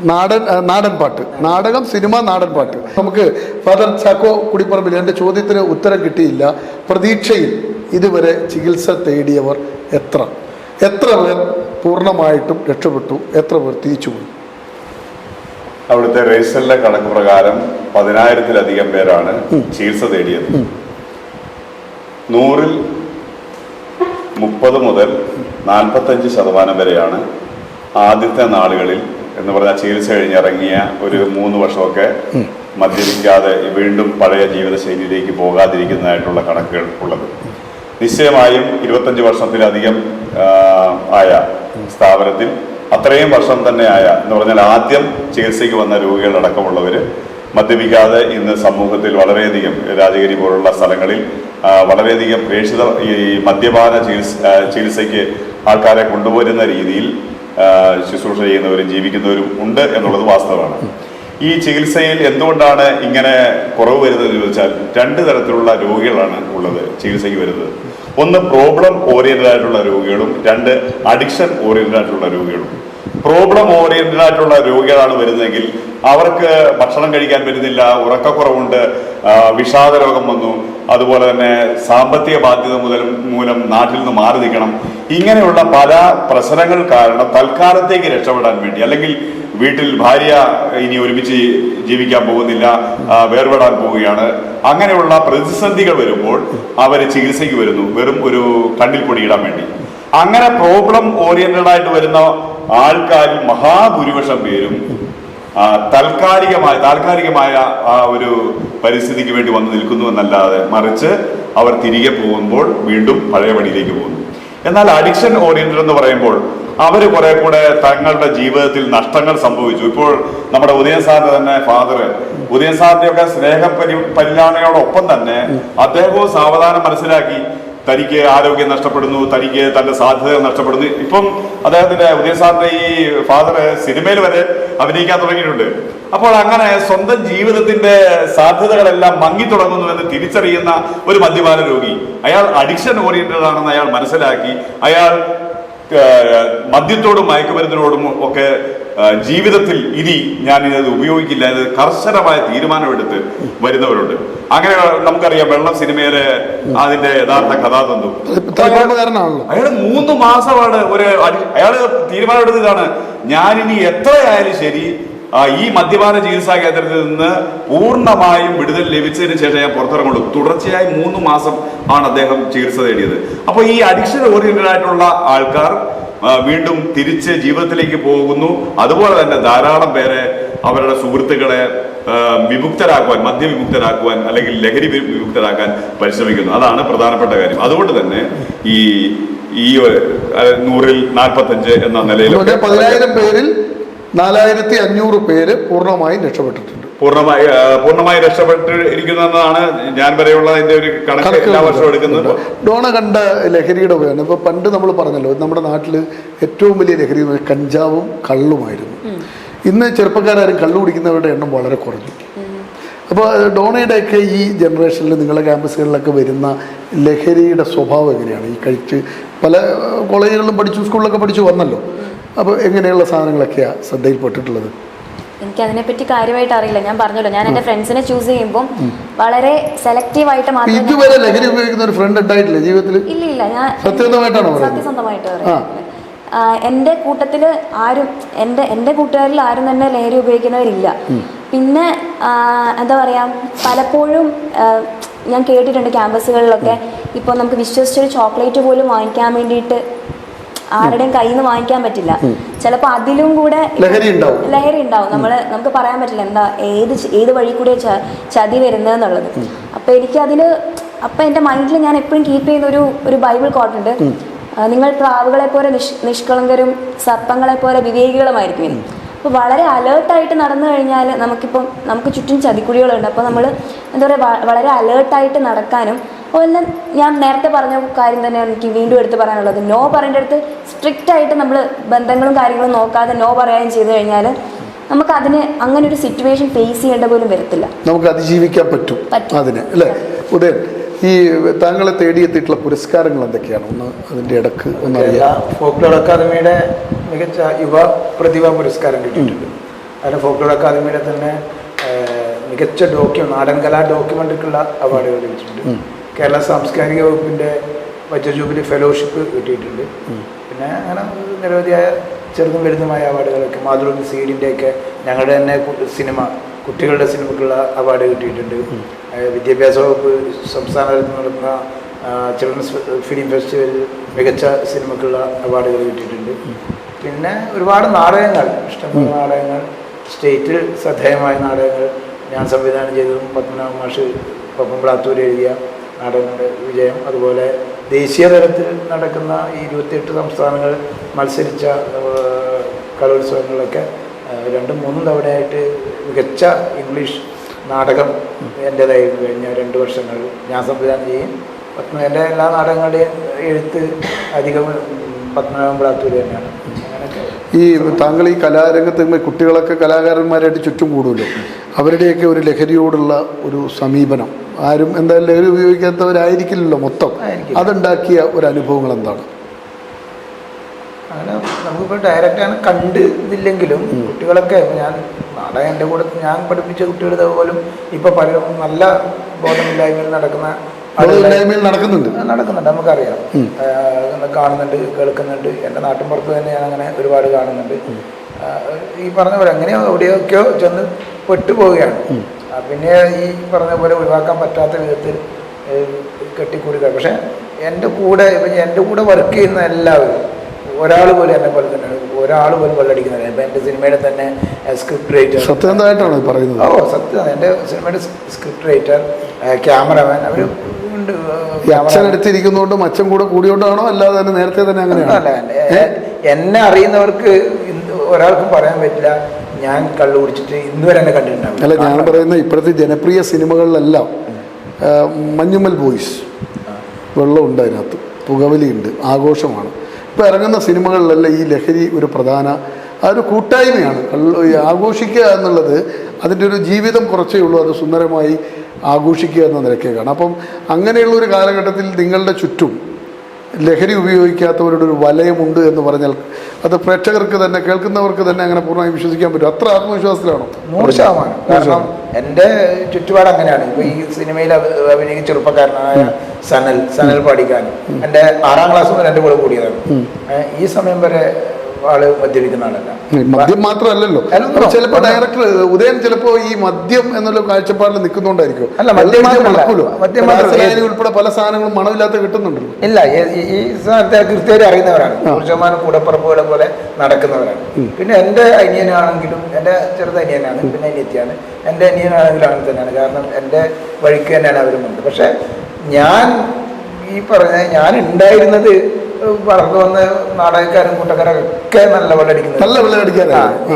നാടൻ പാട്ട്, നാടകം, സിനിമ, നാടൻ പാട്ട്. നമുക്ക് ഫാദർ ചാക്കോ കുടിപ്പറമ്പിൽ, എൻ്റെ ചോദ്യത്തിന് ഉത്തരം കിട്ടിയില്ല. പ്രതീക്ഷയിൽ ഇതുവരെ ചികിത്സ തേടിയവർ എത്ര പേർ പൂർണ്ണമായിട്ടും രക്ഷപ്പെട്ടു, എത്ര പേർ തിരിച്ചുപോയി? അവിടുത്തെ രജിസ്റ്ററിലെ കണക്ക് പ്രകാരം 10,000-ത്തിലധികം പേരാണ് ചികിത്സ തേടിയത്. 100-ൽ 30 മുതൽ 45% വരെയാണ് ആദ്യത്തെ നാളുകളിൽ എന്ന് പറഞ്ഞാൽ ചികിത്സ കഴിഞ്ഞിറങ്ങിയ ഒരു 3 വർഷമൊക്കെ മദ്യപിക്കാതെ വീണ്ടും പഴയ ജീവിതശൈലിയിലേക്ക് പോകാതിരിക്കുന്നതായിട്ടുള്ള കണക്കുകൾ ഉള്ളത്. നിശ്ചയമായും 25 വർഷത്തിലധികം ആയ സ്ഥാപനത്തിൽ അത്രയും വർഷം തന്നെ ആയ എന്ന് പറഞ്ഞാൽ ആദ്യം ചികിത്സയ്ക്ക് വന്ന രോഗികളടക്കമുള്ളവർ മദ്യപിക്കാതെ ഇന്ന് സമൂഹത്തിൽ വളരെയധികം രാജഗിരി പോലുള്ള സ്ഥലങ്ങളിൽ വളരെയധികം പ്രേക്ഷിത ഈ മദ്യപാന ചികിത്സയ്ക്ക് ആൾക്കാരെ കൊണ്ടുപോരുന്ന രീതിയിൽ ശുശ്രൂഷ ചെയ്യുന്നവരും ജീവിക്കുന്നവരും ഉണ്ട് എന്നുള്ളത് വാസ്തവമാണ്. ഈ ചികിത്സയിൽ എന്തുകൊണ്ടാണ് ഇങ്ങനെ കുറവ് വരുന്നതെന്ന് ചോദിച്ചാൽ 2 തരത്തിലുള്ള രോഗികളാണ് ഉള്ളത് ചികിത്സയ്ക്ക് വരുന്നത്. ഒന്ന് പ്രോബ്ലം ഓറിയന്റഡ് ആയിട്ടുള്ള രോഗികളും, 2 അഡിക്ഷൻ ഓറിയന്റഡ് ആയിട്ടുള്ള രോഗികളും. പ്രോബ്ലം ഓറിയന്റഡ് ആയിട്ടുള്ള രോഗികളാണ് വരുന്നതെങ്കിൽ അവർക്ക് ഭക്ഷണം കഴിക്കാൻ പറ്റുന്നില്ല, ഉറക്കക്കുറവുണ്ട്, വിഷാദ രോഗം വന്നു, അതുപോലെ തന്നെ സാമ്പത്തിക ബാധ്യത മൂലം നാട്ടിൽ നിന്ന് മാറി നിൽക്കണം. ഇങ്ങനെയുള്ള പല പ്രശ്നങ്ങൾ കാരണം തൽക്കാലത്തേക്ക് രക്ഷപ്പെടാൻ വേണ്ടി, അല്ലെങ്കിൽ വീട്ടിൽ ഭാര്യ ഇനി ഒരുമിച്ച് ജീവിക്കാൻ പോകുന്നില്ല, വേർപെടാൻ പോവുകയാണ്, അങ്ങനെയുള്ള പ്രതിസന്ധികൾ വരുമ്പോൾ അവർ ചികിത്സയ്ക്ക് വരുന്നു, വെറും ഒരു കണ്ണിൽ പൊടിയിടാൻ വേണ്ടി. അങ്ങനെ പ്രോബ്ലം ഓറിയന്റഡ് ആയിട്ട് വരുന്ന ആൾക്കാരിൽ മഹാഭൂരിപക്ഷം പേരും താൽക്കാലികമായ ആ ഒരു പരിസ്ഥിതിക്ക് വേണ്ടി വന്നു നിൽക്കുന്നു എന്നല്ലാതെ മറിച്ച് അവർ തിരികെ പോകുമ്പോൾ വീണ്ടും പഴയ പണിയിലേക്ക് പോകുന്നു. എന്നാൽ അഡിക്ഷൻ ഓറിയന്റഡ് എന്ന് പറയുമ്പോൾ അവർ കുറെ കൂടെ തങ്ങളുടെ ജീവിതത്തിൽ നഷ്ടങ്ങൾ സംഭവിച്ചു. ഇപ്പോൾ നമ്മുടെ ഉദയൻ സാറിന്റെ തന്നെ ഫാദർ, ഉദയൻ സാറിന്റെ ഒക്കെ പരിലാളനയോടൊപ്പം തന്നെ അദ്ദേഹവും സാവധാനം മനസ്സിലാക്കി തനിക്ക് ആരോഗ്യം നഷ്ടപ്പെടുന്നു, തനിക്ക് തന്റെ സാധ്യതകൾ നഷ്ടപ്പെടുന്നു. ഇപ്പം അദ്ദേഹത്തിന്റെ ഉദയൻ സാറിന്റെ ഈ ഫാദർ സിനിമയിൽ വരെ അഭിനയിക്കാൻ തുടങ്ങിയിട്ടുണ്ട്. അപ്പോൾ അങ്ങനെ സ്വന്തം ജീവിതത്തിന്റെ സാധ്യതകളെല്ലാം മങ്ങി തുടങ്ങുന്നു എന്ന് തിരിച്ചറിയുന്ന ഒരു മദ്യപാന രോഗി, അയാൾ അഡിക്ഷൻ ഓറിയന്റഡ് ആണെന്ന് അയാൾ മനസ്സിലാക്കി അയാൾ മദ്യത്തോടും മയക്കുമരുന്നിനോടും ഒക്കെ ജീവിതത്തിൽ ഇനി ഞാൻ ഇത് ഉപയോഗിക്കില്ല എന്ന് കർശനമായ തീരുമാനമെടുത്ത് വരുന്നവരുണ്ട്. അങ്ങനെ നമുക്കറിയാം വെള്ളം സിനിമയിലെ അതിന്റെ യഥാർത്ഥ കഥാതന്തു. അയാൾ 3 മാസമാണ് അയാള് തീരുമാനമെടുത്തതാണ്, ഞാനിനി എത്രയായാലും ശരി ഈ മദ്യപാന ചികിത്സാ കേന്ദ്രത്തിൽ നിന്ന് പൂർണ്ണമായും വിടുതൽ ലഭിച്ചതിന് ശേഷം ഞാൻ പുറത്തിറങ്ങുള്ളൂ. തുടർച്ചയായി 3 മാസം ആണ് അദ്ദേഹം ചികിത്സ തേടിയത്. അപ്പോൾ ഈ അഡിക്ഷൻ ഓറിയന്റഡ് ആയിട്ടുള്ള ആൾക്കാർ വീണ്ടും തിരിച്ച് ജീവിതത്തിലേക്ക് പോകുന്നു. അതുപോലെ തന്നെ ധാരാളം പേരെ അവരുടെ സുഹൃത്തുക്കളെ വിമുക്തരാക്കുവാൻ, മദ്യവിമുക്തരാക്കുവാൻ അല്ലെങ്കിൽ ലഹരി വിമുക്തരാക്കാൻ പരിശ്രമിക്കുന്നു. അതാണ് പ്രധാനപ്പെട്ട കാര്യം. അതുകൊണ്ട് തന്നെ ഈ 100-ൽ 45 എന്ന നിലയിൽ 10,000 പേരിൽ 4,500 പേര് പൂർണ്ണമായും രക്ഷപ്പെട്ടിട്ടുണ്ട്. പൂർണ്ണമായി രക്ഷപ്പെട്ടിരിക്കുന്നതാണ് ഞാൻ വരെയുള്ള അതിന്റെ ഒരു കണക്ക് എല്ലാ വർഷവും എടുക്കുന്നത്. ഡോണ കണ്ട ലഹരിയുടെ ഉപയോഗം ഇപ്പൊ പണ്ട് നമ്മൾ പറഞ്ഞല്ലോ, നമ്മുടെ നാട്ടിൽ ഏറ്റവും വലിയ ലഹരി കഞ്ചാവും കള്ളുമായിരുന്നു. ഇന്ന് ചെറുപ്പക്കാരും കള്ളു കുടിക്കുന്നവരുടെ എണ്ണം വളരെ കുറഞ്ഞു. അപ്പോൾ ഡോണയുടെയൊക്കെ ഈ ജനറേഷനിൽ നിങ്ങളുടെ ക്യാമ്പസുകളിലൊക്കെ വരുന്ന ലഹരിയുടെ സ്വഭാവം എങ്ങനെയാണ്? ഈ കഴിച്ച് പല കോളേജുകളിലും പഠിച്ചു, സ്കൂളിലൊക്കെ പഠിച്ചു വന്നല്ലോ. അപ്പോൾ എങ്ങനെയുള്ള സാധനങ്ങളൊക്കെയാണ് ശ്രദ്ധയിൽപ്പെട്ടിട്ടുള്ളത്? എനിക്കതിനെപ്പറ്റി കാര്യമായിട്ട് അറിയില്ല. ഞാൻ പറഞ്ഞല്ലോ, ഞാൻ എൻ്റെ ഫ്രണ്ട്സിനെ ചൂസ് ചെയ്യുമ്പോൾ വളരെ സെലക്റ്റീവായിട്ട് മാത്രമേ. ഇതുവരെ ലഹരി ഉപയോഗിക്കുന്ന ഒരു ഫ്രണ്ട് ഉണ്ടായിട്ടില്ല ജീവിതത്തിൽ? ഇല്ല, ഞാൻ സത്യസന്ധമായിട്ട് പറയുന്നത്. എൻ്റെ കൂട്ടത്തിൽ ആരും, എൻ്റെ കൂട്ടുകാരിൽ ആരും തന്നെ ലഹരി ഉപയോഗിക്കുന്നവരില്ല. പിന്നെ എന്താ പറയുക, പലപ്പോഴും ഞാൻ കേട്ടിട്ടുണ്ട് ക്യാമ്പസുകളിലൊക്കെ ഇപ്പോൾ നമുക്ക് വിശ്വസിച്ചൊരു ചോക്ലേറ്റ് പോലും വാങ്ങിക്കാൻ വേണ്ടിയിട്ട് ആരുടെയും കയ്യിൽ നിന്ന് വാങ്ങിക്കാൻ പറ്റില്ല. ചിലപ്പോൾ അതിലും കൂടെ ലഹരി ഉണ്ടാവും. നമുക്ക് പറയാൻ പറ്റില്ല എന്താ ഏത് വഴി കൂടെ ചതി വരുന്നതെന്നുള്ളത്. അപ്പം എൻ്റെ മൈൻഡിൽ ഞാൻ എപ്പോഴും കീപ്പ് ചെയ്യുന്ന ഒരു ബൈബിൾ കോട്ടുണ്ട്, നിങ്ങൾ പ്രാവുകളെ പോലെ നിഷ്കളങ്കരും സർപ്പങ്ങളെ പോലെ വിവേകികളുമായിരിക്കും. അപ്പോൾ വളരെ അലേർട്ടായിട്ട് നടന്നു കഴിഞ്ഞാൽ നമുക്ക് ചുറ്റും ചതിക്കുഴികളുണ്ട്. അപ്പോൾ നമ്മൾ എന്താ പറയുക, വളരെ അലേർട്ടായിട്ട് നടക്കാനും. അതുപോലെ ഞാൻ നേരത്തെ പറഞ്ഞ കാര്യം തന്നെ എനിക്ക് വീണ്ടും എടുത്ത് പറയാനുള്ളത്, നോ പറയേണ്ടടുത്ത് സ്ട്രിക്റ്റ് ആയിട്ട് നമ്മൾ ബന്ധങ്ങളും കാര്യങ്ങളും നോക്കാതെ നോ പറയുകയും ചെയ്തു കഴിഞ്ഞാൽ നമുക്ക് അങ്ങനെ ഒരു സിറ്റുവേഷൻ ഫേസ് ചെയ്യേണ്ട പോലും വരത്തില്ല, നമുക്ക് അതിജീവിക്കാൻ പറ്റും അതിന്, അല്ലേ? ഉദയൻ, ഈ താങ്കളെ തേടിയെത്തിയിട്ടുള്ള പുരസ്കാരങ്ങൾ എന്തൊക്കെയാണ്? ഒന്ന് അതിൻ്റെ ഇടക്ക് ഒന്ന് അറിയാം. ഫോക്ലോർ അക്കാദമിയുടെ മികച്ച യുവ പ്രതിഭാ പുരസ്കാരം കിട്ടിയിട്ടുണ്ട്. അതിന് ഫോക്ലോർ അക്കാദമിയുടെ തന്നെ മികച്ച നാടൻകലാ ഡോക്യുമെൻ്ററിക്കുള്ള അവാർഡുകൾ ലഭിച്ചിട്ടുണ്ട്. കേരള സാംസ്കാരിക വകുപ്പിൻ്റെ വജ്രജൂബിലി ഫെലോഷിപ്പ് കിട്ടിയിട്ടുണ്ട്. പിന്നെ അങ്ങനെ നിരവധിയായ ചെറുതും വലുതുമായ അവാർഡുകളൊക്കെ, മാതൃഭൂമി സീഡിൻ്റെയൊക്കെ ഞങ്ങളുടെ തന്നെ കുട്ടികളുടെ സിനിമക്കുള്ള അവാർഡ് കിട്ടിയിട്ടുണ്ട്. വിദ്യാഭ്യാസ വകുപ്പ് സംസ്ഥാന തലത്തിൽ നടത്തുന്ന ചിൽഡ്രൻസ് ഫിലിം ഫെസ്റ്റിവലിൽ മികച്ച സിനിമക്കുള്ള അവാർഡുകൾ കിട്ടിയിട്ടുണ്ട്. പിന്നെ ഒരുപാട് നാടകങ്ങൾ, ഇഷ്ടംപോലെ നാടകങ്ങൾ, സ്റ്റേറ്റിൽ ശ്രദ്ധേയമായ നാടകങ്ങൾ ഞാൻ സംവിധാനം ചെയ്തതും പത്മനാഭ മാഷ് പപ്പൻ പ്ലാത്തൂർ എഴുതിയ നാടകങ്ങളുടെ വിജയം, അതുപോലെ ദേശീയ തലത്തിൽ നടക്കുന്ന ഈ 28 സംസ്ഥാനങ്ങൾ മത്സരിച്ച കലോത്സവങ്ങളിലൊക്കെ 2-3 തവണയായിട്ട് മികച്ച ഇംഗ്ലീഷ് നാടകം എൻ്റേതായിരുന്നു. കഴിഞ്ഞ 2 വർഷങ്ങൾ ഞാൻ സംവിധാനം ചെയ്യും. എൻ്റെ എല്ലാ നാടകങ്ങളുടെയും എഴുത്ത് അധികം പത്മനാഭൻ പ്ലാത്തൂർ തന്നെയാണ്. അങ്ങനെയൊക്കെ ഈ താങ്കൾ ഈ കലാരംഗത്ത് കുട്ടികളൊക്കെ കലാകാരന്മാരായിട്ട് ചുറ്റും കൂടുമല്ലോ, അവരുടെയൊക്കെ ഒരു ലഹരിയോടുള്ള ഒരു സമീപനം, ആരും എന്തായാലും ലഹരി ഉപയോഗിക്കാത്തവരായിരിക്കില്ലല്ലോ മൊത്തം, അതുണ്ടാക്കിയ ഒരു അനുഭവങ്ങൾ എന്താണ്? അങ്ങനെ നമുക്കിപ്പോൾ ഡയറക്റ്റാണ് കണ്ടില്ലെങ്കിലും കുട്ടികളൊക്കെ, ഞാൻ നാടകം എൻ്റെ കൂടെ ഞാൻ പഠിപ്പിച്ച കുട്ടികളുടെ പോലും ഇപ്പോൾ പലരും നല്ല ബോധമില്ലായ്മയിൽ നടക്കുന്നുണ്ട്, നമുക്കറിയാം, കാണുന്നുണ്ട്, കേൾക്കുന്നുണ്ട്. എൻ്റെ നാട്ടിൻപുറത്ത് തന്നെ ഞാൻ അങ്ങനെ ഒരുപാട് കാണുന്നുണ്ട്. ഈ പറഞ്ഞ പോലെ എങ്ങനെയോ എവിടെയൊക്കെയോ ചെന്ന് പെട്ടുപോവുകയാണ്. പിന്നെ ഈ പറഞ്ഞ പോലെ ഒഴിവാക്കാൻ പറ്റാത്ത വിധത്തിൽ കെട്ടിക്കൂടുക. പക്ഷേ എൻ്റെ കൂടെ വർക്ക് ചെയ്യുന്ന എല്ലാവരും ഒരാൾ പോലും എന്നെ പോലെ തന്നെയാണ്, ഒരാൾ പോലും വെള്ളടിക്കുന്നില്ല. ഇപ്പം എൻ്റെ സിനിമയുടെ തന്നെ സ്ക്രിപ്റ്റ് റൈറ്റർ, സത്യസന്ധമായിട്ടാണ് പറയുന്നത്. സത്യം, എൻ്റെ സിനിമയുടെ സ്ക്രിപ്റ്റ് റൈറ്റർ, ക്യാമറമാൻ, അവർ ഉണ്ട്. അച്ഛനടുത്തിരിക്കുന്നതുകൊണ്ട് മച്ചം കൂടെ കൂടിയോണ്ടാണോ അല്ലാതെ തന്നെ നേരത്തെ തന്നെ അങ്ങനെയല്ല? എന്നെ അറിയുന്നവർക്ക് ഒരാൾക്കും പറയാൻ പറ്റില്ല ഞാൻ കള്ളു കുടിച്ചിട്ട് ഇന്നുവരെ എന്നെ കണ്ടിട്ടുണ്ടാവും. അല്ല, ഞാൻ പറയുന്ന ഇപ്പോഴത്തെ ജനപ്രിയ സിനിമകളിലെല്ലാം മഞ്ഞുമ്മൽ ബോയ്സ്, വെള്ളമുണ്ട് അതിനകത്ത്, പുകവലിയുണ്ട്, ആഘോഷമാണ്. ഇപ്പോൾ ഇറങ്ങുന്ന സിനിമകളിലെല്ലാം ഈ ലഹരി ഒരു പ്രധാന ഒരു കൂട്ടായ്മയാണ്. ആഘോഷിക്കുക എന്നുള്ളത് അതിൻ്റെ ഒരു ജീവിതം കുറച്ചേ ഉള്ളൂ, അത് സുന്ദരമായി ആഘോഷിക്കുക എന്ന നിലയ്ക്കാണ്. അപ്പം അങ്ങനെയുള്ളൊരു കാലഘട്ടത്തിൽ നിങ്ങളുടെ ചുറ്റും ലഹരി ഉപയോഗിക്കാത്തവരുടെ ഒരു വലയമുണ്ട് എന്ന് പറഞ്ഞാൽ അത് പ്രേക്ഷകർക്ക് തന്നെ, കേൾക്കുന്നവർക്ക് തന്നെ അങ്ങനെ പൂർണ്ണമായി വിശ്വസിക്കാൻ പറ്റും. അത്ര ആത്മവിശ്വാസത്തിലാണോ? 100%. കാരണം എൻ്റെ ചുറ്റുപാട് അങ്ങനെയാണ്. ഇപ്പോൾ ഈ സിനിമയിൽ അഭിനയിക്കുന്ന ചെറുപ്പക്കാരനായ സനൽ പാടിക്കാൻ എൻ്റെ 6ാം ക്ലാസ് മുതൽ എൻ്റെ കൂടെ കൂടിയതാണ്. ഈ സമയം വരെ ആള് മദ്യപിക്കുന്ന ആളല്ല. മദ്യം മാത്രമല്ലല്ലോ, ചിലപ്പോൾ ഡയറക്ടർ ഉദയൻ ചിലപ്പോ ഈ മദ്യം എന്നുള്ള കാഴ്ചപ്പാടിൽ നിൽക്കുന്നുണ്ടായിരിക്കും. അല്ല, മദ്യം ഉൾപ്പെടെ പല സാധനങ്ങളും മണമില്ലാത്ത കിട്ടുന്നുണ്ടല്ലോ. ഇല്ല, ഈ സ്ഥാനത്തെ കൃത്യമായിട്ട് അറിയുന്നവരാണ്, 100% കൂടപ്പുറപ്പുകളെ പോലെ നടക്കുന്നവരാണ്. പിന്നെ എൻ്റെ അനിയനാണെങ്കിലും, എൻ്റെ ചെറുത് അനിയനാണ്, പിന്നെ അനിയത്തിയാണ്. എൻ്റെ അനിയനാണെങ്കിലും അങ്ങനെ തന്നെയാണ്. കാരണം എൻ്റെ വഴിക്ക് തന്നെയാണ് അവരുമുണ്ട്. പക്ഷെ ഞാൻ ഉണ്ടായിരുന്നത് വളർന്നു വന്ന നാടകക്കാരും കൂട്ടക്കാരൊക്കെ നല്ല വെള്ളമടിക്കുന്നത്.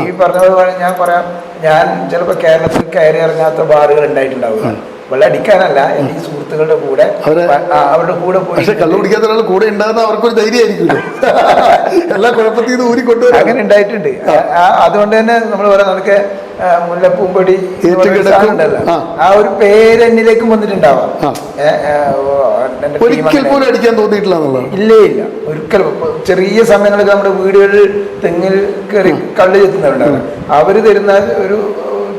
ഈ പറഞ്ഞ പോലെ ഞാൻ പറയാം, ഞാൻ ചിലപ്പോൾ കേരളത്തിൽ കയറി ഇറങ്ങാത്ത ബാറുകൾ ഉണ്ടായിട്ടുണ്ടാവുക. വെള്ളമടിക്കാനല്ല, എൻ്റെ ഈ സുഹൃത്തുക്കളുടെ കൂടെ അവരുടെ കൂടെ പോയി കള്ളുപിടിക്കാത്ത ഒരാൾ കൂടെ ഉണ്ടാകുന്ന അവർക്കൊരു ധൈര്യമായിരിക്കും, എല്ലാ കുഴപ്പത്തിൽ നിന്ന് ഊരിക്കൊണ്ടുവരും. അങ്ങനെ ഉണ്ടായിട്ടുണ്ട്. അതുകൊണ്ട് തന്നെ നമ്മൾ പറയാം, നമുക്ക് മുല്ലപ്പൂമ്പൊടി ഉണ്ടല്ലോ, ആ ഒരു പേര് എന്നിലേക്കും വന്നിട്ടുണ്ടാവാം. ഒരിക്കൽ പോലും അടിക്കാൻ തോന്നിയിട്ടില്ല എന്നുള്ളത്? ഇല്ല, ഒരിക്കലും. ചെറിയ സമയങ്ങളൊക്കെ നമ്മുടെ വീടുകളിൽ തെങ്ങിൽ കയറി കള്ള് ചെത്തുന്നവരുണ്ടാവും. അവര് തരുന്ന ഒരു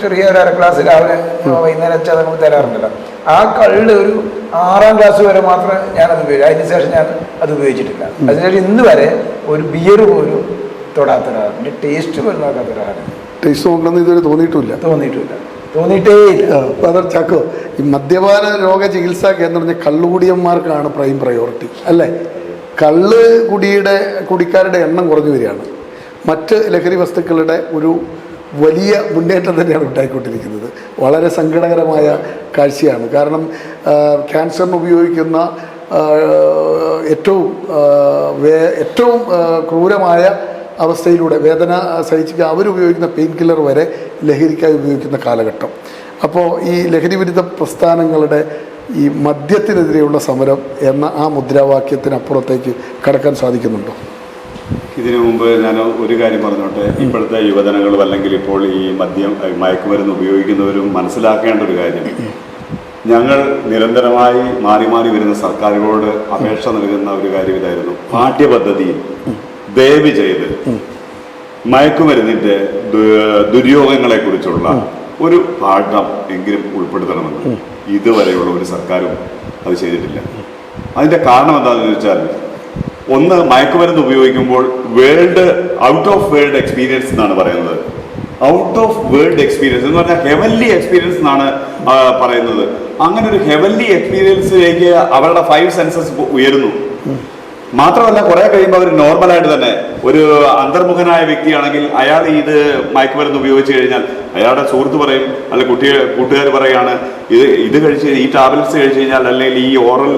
ചെറിയ ഒരു 1/2 ഗ്ലാസ് രാവിലെ വൈകുന്നേരം വെച്ചാൽ നമുക്ക് തരാറുണ്ടല്ലോ. ആ കള്ള് ഒരു 6ാം ക്ലാസ് വരെ മാത്രമേ ഞാനത് ഉപയോഗിച്ചു. അതിനുശേഷം ഞാൻ അത് ഉപയോഗിച്ചിട്ടില്ല. അതിനുശേഷം ഇന്ന് വരെ ഒരു ബിയർ പോലും തൊടാത്ത ഒരാളുടെ ടേസ്റ്റ് പോലും നോക്കാത്ത ഒരാളാണ്. ടേസ്റ്റ് നോക്കണമെന്ന് ഇതുവരെ തോന്നിയിട്ടേ ഇല്ല. ഫാദർ ചാക്കോ, ഈ മദ്യപാന രോഗ ചികിത്സാ കേന്ദ്രം പറഞ്ഞാൽ കള്ളുകുടിയന്മാർക്കാണ് പ്രൈം പ്രയോറിറ്റി അല്ലേ? കുടിക്കാരുടെ എണ്ണം കുറഞ്ഞു വരികയാണ്. മറ്റ് ലഹരി വസ്തുക്കളുടെ ഒരു വലിയ മുന്നേറ്റം തന്നെയാണ് ഉണ്ടായിക്കൊണ്ടിരിക്കുന്നത്. വളരെ സങ്കടകരമായ കാഴ്ചയാണ്. കാരണം ക്യാൻസറിന് ഉപയോഗിക്കുന്ന ഏറ്റവും ക്രൂരമായ അവസ്ഥയിലൂടെ വേദന സഹിച്ച് അവരുപയോഗിക്കുന്ന പെയിൻ കില്ലർ വരെ ലഹരിക്കായി ഉപയോഗിക്കുന്ന കാലഘട്ടം. അപ്പോൾ ഈ ലഹരി വിരുദ്ധ പ്രസ്ഥാനങ്ങളുടെ ഈ മദ്യത്തിനെതിരെയുള്ള സമരം എന്ന ആ മുദ്രാവാക്യത്തിനപ്പുറത്തേക്ക് കടക്കാൻ സാധിക്കുന്നുണ്ടോ? ഇതിനു മുമ്പ് ഞാൻ ഒരു കാര്യം പറഞ്ഞോട്ടെ. ഇപ്പോഴത്തെ യുവജനങ്ങളും അല്ലെങ്കിൽ ഇപ്പോൾ ഈ മയക്കുമരുന്ന് ഉപയോഗിക്കുന്നവരും മനസ്സിലാക്കേണ്ട ഒരു കാര്യം, ഞങ്ങൾ നിരന്തരമായി മാറി വരുന്ന സർക്കാരുകളോട് അപേക്ഷ നൽകുന്ന ഒരു കാര്യം ഇതായിരുന്നു. പാഠ്യപദ്ധതിയിൽ ദയവ് ചെയ്ത് മയക്കുമരുന്നിൻ്റെ ദുര്യോഗങ്ങളെക്കുറിച്ചുള്ള ഒരു പാഠം എങ്കിലും ഉൾപ്പെടുത്തണമെന്ന് ഇതുവരെയുള്ള ഒരു സർക്കാരും അത് ചെയ്തിട്ടില്ല. അതിൻ്റെ കാരണം എന്താണെന്ന് ചോദിച്ചാൽ, ഒന്ന്, മയക്കുമരുന്ന് ഉപയോഗിക്കുമ്പോൾ ഔട്ട് ഓഫ് വേൾഡ് എക്സ്പീരിയൻസ് എന്നാണ് പറയുന്നത്. ഔട്ട് ഓഫ് വേൾഡ് എക്സ്പീരിയൻസ് എന്ന് പറഞ്ഞാൽ ഹെവൻലി എക്സ്പീരിയൻസ് എന്നാണ് പറയുന്നത്. അങ്ങനെ ഒരു ഹെവൻലി എക്സ്പീരിയൻസിലേക്ക് അവരുടെ 5 സെൻസസ് ഉയരുന്നു. മാത്രമല്ല കുറെ കഴിയുമ്പോൾ അവർ നോർമലായിട്ട് തന്നെ ഒരു അന്തർമുഖനായ വ്യക്തിയാണെങ്കിൽ അയാൾ ഇത് മയക്കുമരുന്ന് ഉപയോഗിച്ച് കഴിഞ്ഞാൽ അയാളുടെ സുഹൃത്ത് പറയും, അല്ലെ കൂട്ടുകാർ പറയാണ് ഇത് കഴിച്ച് ഈ ടാബ്ലറ്റ്സ് കഴിച്ചു കഴിഞ്ഞാൽ, അല്ലെങ്കിൽ ഈ ഓറൽ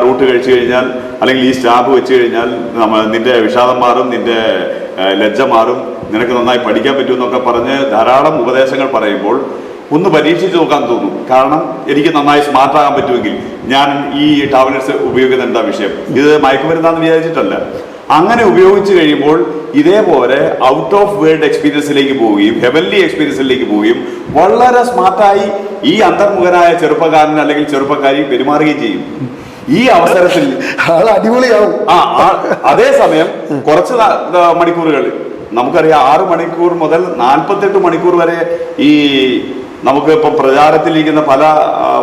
റൂട്ട് കഴിച്ചു കഴിഞ്ഞാൽ, അല്ലെങ്കിൽ ഈ സ്റ്റാബ് വെച്ച് കഴിഞ്ഞാൽ നിന്റെ വിഷാദം മാറും, നിന്റെ ലജ്ജ മാറും, നിനക്ക് നന്നായി പഠിക്കാൻ പറ്റുമെന്നൊക്കെ പറഞ്ഞ് ധാരാളം ഉപദേശങ്ങൾ പറയുമ്പോൾ ഒന്ന് പരീക്ഷിച്ച് നോക്കാൻ തോന്നും. കാരണം എനിക്ക് നന്നായി സ്മാർട്ടാകാൻ പറ്റുമെങ്കിൽ ഞാൻ ഈ ടാബ്ലറ്റ്സ് ഉപയോഗിക്കുന്ന എന്താ വിഷയം, ഇത് മയക്കുമരുന്നാന്ന് വിചാരിച്ചിട്ടല്ല. അങ്ങനെ ഉപയോഗിച്ച് കഴിയുമ്പോൾ ഇതേപോലെ ഔട്ട് ഓഫ് വേൾഡ് എക്സ്പീരിയൻസിലേക്ക് പോവുകയും ഹെവൻലി എക്സ്പീരിയൻസിലേക്ക് പോവുകയും വളരെ സ്മാർട്ടായി ഈ അന്തർമുഖനായ ചെറുപ്പക്കാരൻ അല്ലെങ്കിൽ ചെറുപ്പക്കാരി പെരുമാറുകയും ചെയ്യും. ഈ അവസരത്തിൽ അടിപൊളിയാവും. അതേസമയം കുറച്ച് മണിക്കൂറുകൾ നമുക്കറിയാം, 6 മണിക്കൂർ മുതൽ 48 മണിക്കൂർ വരെ ഈ നമുക്ക് ഇപ്പം പ്രചാരത്തിലിരിക്കുന്ന പല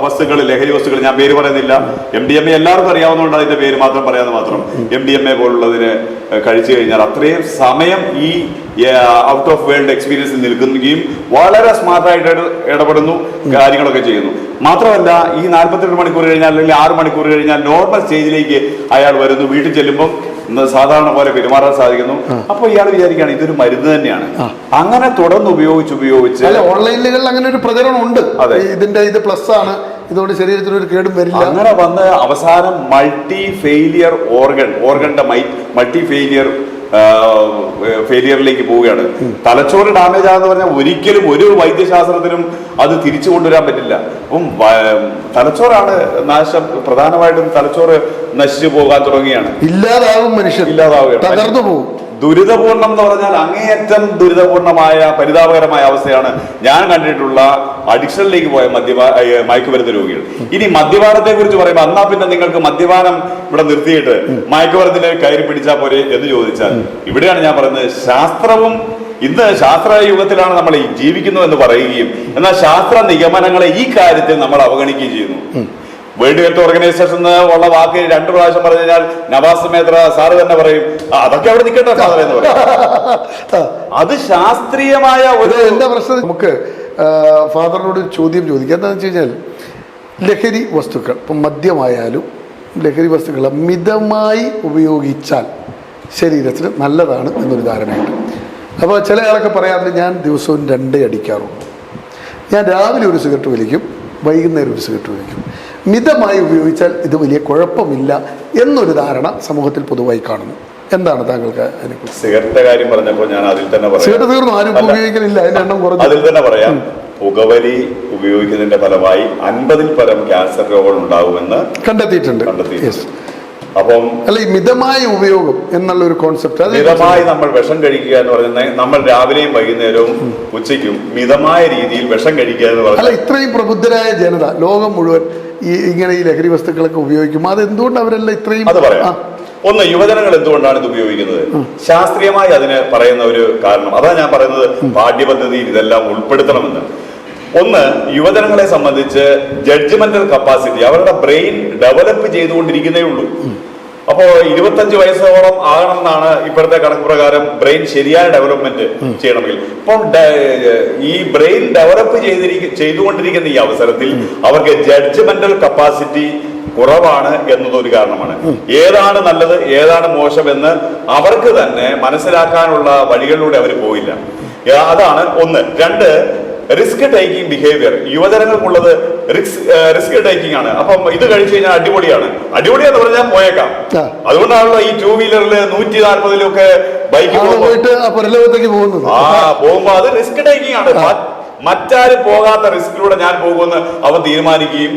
വസ്തുക്കൾ, ലഹരി വസ്തുക്കൾ, ഞാൻ പേര് പറയുന്നില്ല, MDMA എല്ലാവർക്കും അറിയാവുന്നതുകൊണ്ട് അതിന്റെ പേര് മാത്രം പറയാതെ മാത്രം, MDMA പോലുള്ളതിന് കഴിച്ചു കഴിഞ്ഞാൽ അത്രയും സമയം ഈ ഔട്ട് ഓഫ് വേൾഡ് എക്സ്പീരിയൻസിൽ നിൽക്കുകയും വളരെ സ്മാർട്ടായിട്ട് ഇടപെടുന്നു, കാര്യങ്ങളൊക്കെ ചെയ്യുന്നു. മാത്രമല്ല ഈ 48 മണിക്കൂർ കഴിഞ്ഞാൽ അല്ലെങ്കിൽ 6 മണിക്കൂർ കഴിഞ്ഞാൽ നോർമൽ സ്റ്റേജിലേക്ക് അയാൾ വരുന്നു. വീട്ടിൽ ചെല്ലുമ്പോൾ സാധാരണ പോലെ പെരുമാറാൻ സാധിക്കുന്നു. അപ്പൊ ഇയാൾ വിചാരിക്കുകയാണ് ഇതൊരു മരുന്ന് തന്നെയാണ്. അങ്ങനെ തുടർന്ന് ഉപയോഗിച്ച് ഓൺലൈനുകളിൽ അങ്ങനെ ഒരു പ്രചരണം ഉണ്ട്, ഇത് പ്ലസ് ആണ്, ഇതുകൊണ്ട് ശരീരത്തിന് ഒരു കേടും വരില്ല. അങ്ങനെ വന്ന് അവസാനം മൾട്ടി ഫെയിലിയർ ഓർഗന്റെ മൾട്ടി ഫെയിലിയറിലേക്ക് പോവുകയാണ്. തലച്ചോറ് ഡാമേജ് ആണെന്ന് പറഞ്ഞാൽ ഒരിക്കലും ഒരു വൈദ്യശാസ്ത്രത്തിനും അത് തിരിച്ചു കൊണ്ടുവരാൻ പറ്റില്ല. അപ്പം തലച്ചോറാണ് നാശം, പ്രധാനമായിട്ടും തലച്ചോറ് നശിച്ചു പോകാൻ തുടങ്ങിയാണ്, ഇല്ലാതാവും, മനുഷ്യൻ ഇല്ലാതാവുകയാണ്, തകർന്നു പോകും. ദുരിതപൂർണം എന്ന് പറഞ്ഞാൽ അങ്ങേയറ്റം ദുരിതപൂർണമായ പരിതാപകരമായ അവസ്ഥയാണ് ഞാൻ കണ്ടിട്ടുള്ള അഡിക്ഷനിലേക്ക് പോയ മയക്കുമരുന്ന് രോഗികൾ. ഇനി മദ്യപാനത്തെ കുറിച്ച് പറയുമ്പോൾ എന്നാ പിന്നെ നിങ്ങൾക്ക് മദ്യപാനം ഇവിടെ നിർത്തിയിട്ട് മയക്കുമരുന്നിനെ കയറി പിടിച്ചാൽ പോരെ എന്ന് ചോദിച്ചാൽ ഇവിടെയാണ് ഞാൻ പറയുന്നത്, ശാസ്ത്രവും ഇന്ന് ശാസ്ത്ര യുഗത്തിലാണ് നമ്മൾ ജീവിക്കുന്നു എന്ന് പറയുകയും എന്നാൽ ശാസ്ത്ര നിഗമനങ്ങളെ ഈ കാര്യത്തിൽ നമ്മൾ അവഗണിക്കുകയും ചെയ്യുന്നു. വേൾഡ് ഹെൽത്ത് ഓർഗനൈസേഷൻ ഉള്ള വാക്ക് 2 പ്രാവശ്യം പറഞ്ഞു കഴിഞ്ഞാൽ നവാസ് മേത്ര സാറ് തന്നെ പറയും അതൊക്കെ അവിടെ നിൽക്കട്ടെ സാറേ എന്ന് പറയും. അത് ശാസ്ത്രീയമായ ഒരു എന്താ പ്രശ്നം. നമുക്ക് ഫാദറിനോട് ചോദ്യം ചോദിക്കാം. എന്താണെന്ന് വെച്ച് കഴിഞ്ഞാൽ ലഹരി വസ്തുക്കൾ, ഇപ്പം മദ്യമായാലും ലഹരി വസ്തുക്കൾ മിതമായി ഉപയോഗിച്ചാൽ ശരീരത്തിന് നല്ലതാണ് എന്നൊരു ധാരണയുണ്ട്. അപ്പോൾ ചില ആളൊക്കെ പറയാറുണ്ട് ഞാൻ ദിവസവും 2 അടിക്കാറുള്ളൂ, ഞാൻ രാവിലെ ഒരു സിഗരറ്റ് വലിക്കും, വൈകുന്നേരം ഒരു സിഗരറ്റ് വലിക്കും, മിതമായി ഉപയോഗിച്ചാൽ ഇത് വലിയ കുഴപ്പമില്ല എന്നൊരു ധാരണ സമൂഹത്തിൽ പൊതുവായി കാണുന്നു. എന്താണ് താങ്കൾക്ക് അതിനെക്കുറിച്ച്? സിഗരറ്റിന്റെ കാര്യം പറഞ്ഞപ്പോൾ ഞാൻ അതിൽ തന്നെ പറയാം, സിഗരറ്റ് തീർന്നു, ആരും ഉപയോഗിക്കുന്നില്ല, അതിന്റെ എണ്ണം കുറഞ്ഞു. അതിൽ തന്നെ പറയാം, പുകവലി ഉപയോഗിക്കുന്നതിന്റെ ഫലമായി 50-ൽ പരം ക്യാൻസർ രോഗങ്ങൾ ഉണ്ടാകുമെന്ന് കണ്ടെത്തിയിട്ടുണ്ട്. അപ്പം അല്ല, ഈ മിതമായ ഉപയോഗം എന്നുള്ള ഒരു കോൺസെപ്റ്റ്, മിതമായി നമ്മൾ വിഷം കഴിക്കുക എന്ന് പറയുന്നത് നമ്മൾ രാവിലെയും വൈകുന്നേരവും ഉച്ചയ്ക്കും മിതമായ രീതിയിൽ വിഷം കഴിക്കുക എന്ന് പറയുന്നത്. അല്ല, ഇത്രയും പ്രബുദ്ധരായ ജനത ലോകം മുഴുവൻ ഇങ്ങനെ ഈ ലഹരി വസ്തുക്കളൊക്കെ ഉപയോഗിക്കും, അത് എന്തുകൊണ്ട് അവരെല്ലാം ഇത്രയും? അത് പറയാം. ഒന്ന്, യുവജനങ്ങൾ എന്തുകൊണ്ടാണ് ഇത് ഉപയോഗിക്കുന്നത്? ശാസ്ത്രീയമായി അതിന് പറയുന്ന ഒരു കാരണം അതാ ഞാൻ പറയുന്നത്, പാഠ്യപദ്ധതിയിൽ ഇതെല്ലാം ഉൾപ്പെടുത്തണമെന്ന്. ഒന്ന്, യുവജനങ്ങളെ സംബന്ധിച്ച് ജഡ്ജ്മെന്റൽ കപ്പാസിറ്റി, അവരുടെ ബ്രെയിൻ ഡെവലപ്പ് ചെയ്തുകൊണ്ടിരിക്കുന്നേ ഉള്ളൂ. അപ്പോ 25 വയസ്സോളം ആകണം എന്നാണ് ഇപ്പോഴത്തെ കണക്ക് പ്രകാരം ബ്രെയിൻ ശരിയായ ഡെവലപ്മെന്റ് ചെയ്യണമെങ്കിൽ. അപ്പം ഈ ബ്രെയിൻ ഡെവലപ്പ് ചെയ്തുകൊണ്ടിരിക്കുന്ന ഈ അവസരത്തിൽ അവർക്ക് ജഡ്ജ്മെന്റൽ കപ്പാസിറ്റി കുറവാണ് എന്നതൊരു കാരണമാണ്. ഏതാണ് നല്ലത് ഏതാണ് മോശമെന്ന് അവർക്ക് തന്നെ മനസ്സിലാക്കാനുള്ള വഴികളിലൂടെ അവർ പോയില്ല. അതാണ് ഒന്ന്. 2, റിസ്ക് ടേക്കിംഗ് ബിഹേവിയർ. യുവജനങ്ങൾക്കുള്ളത് റിസ്ക് ടേക്കിംഗ് ആണ്. അപ്പം ഇത് കഴിച്ചു കഴിഞ്ഞാൽ അടിപൊളിയാന്ന് പറഞ്ഞാൽ പോയേക്കാം. അതുകൊണ്ടാണല്ലോ ഈ 2 വീലറിൽ 140-ലൊക്കെ ബൈക്ക് പോകുമ്പോ അത് റിസ്ക് ടേക്കിംഗ് ആണ്. മറ്റാരും പോകാത്ത റിസ്കിലൂടെ ഞാൻ പോകുമെന്ന് അവൻ തീരുമാനിക്കുകയും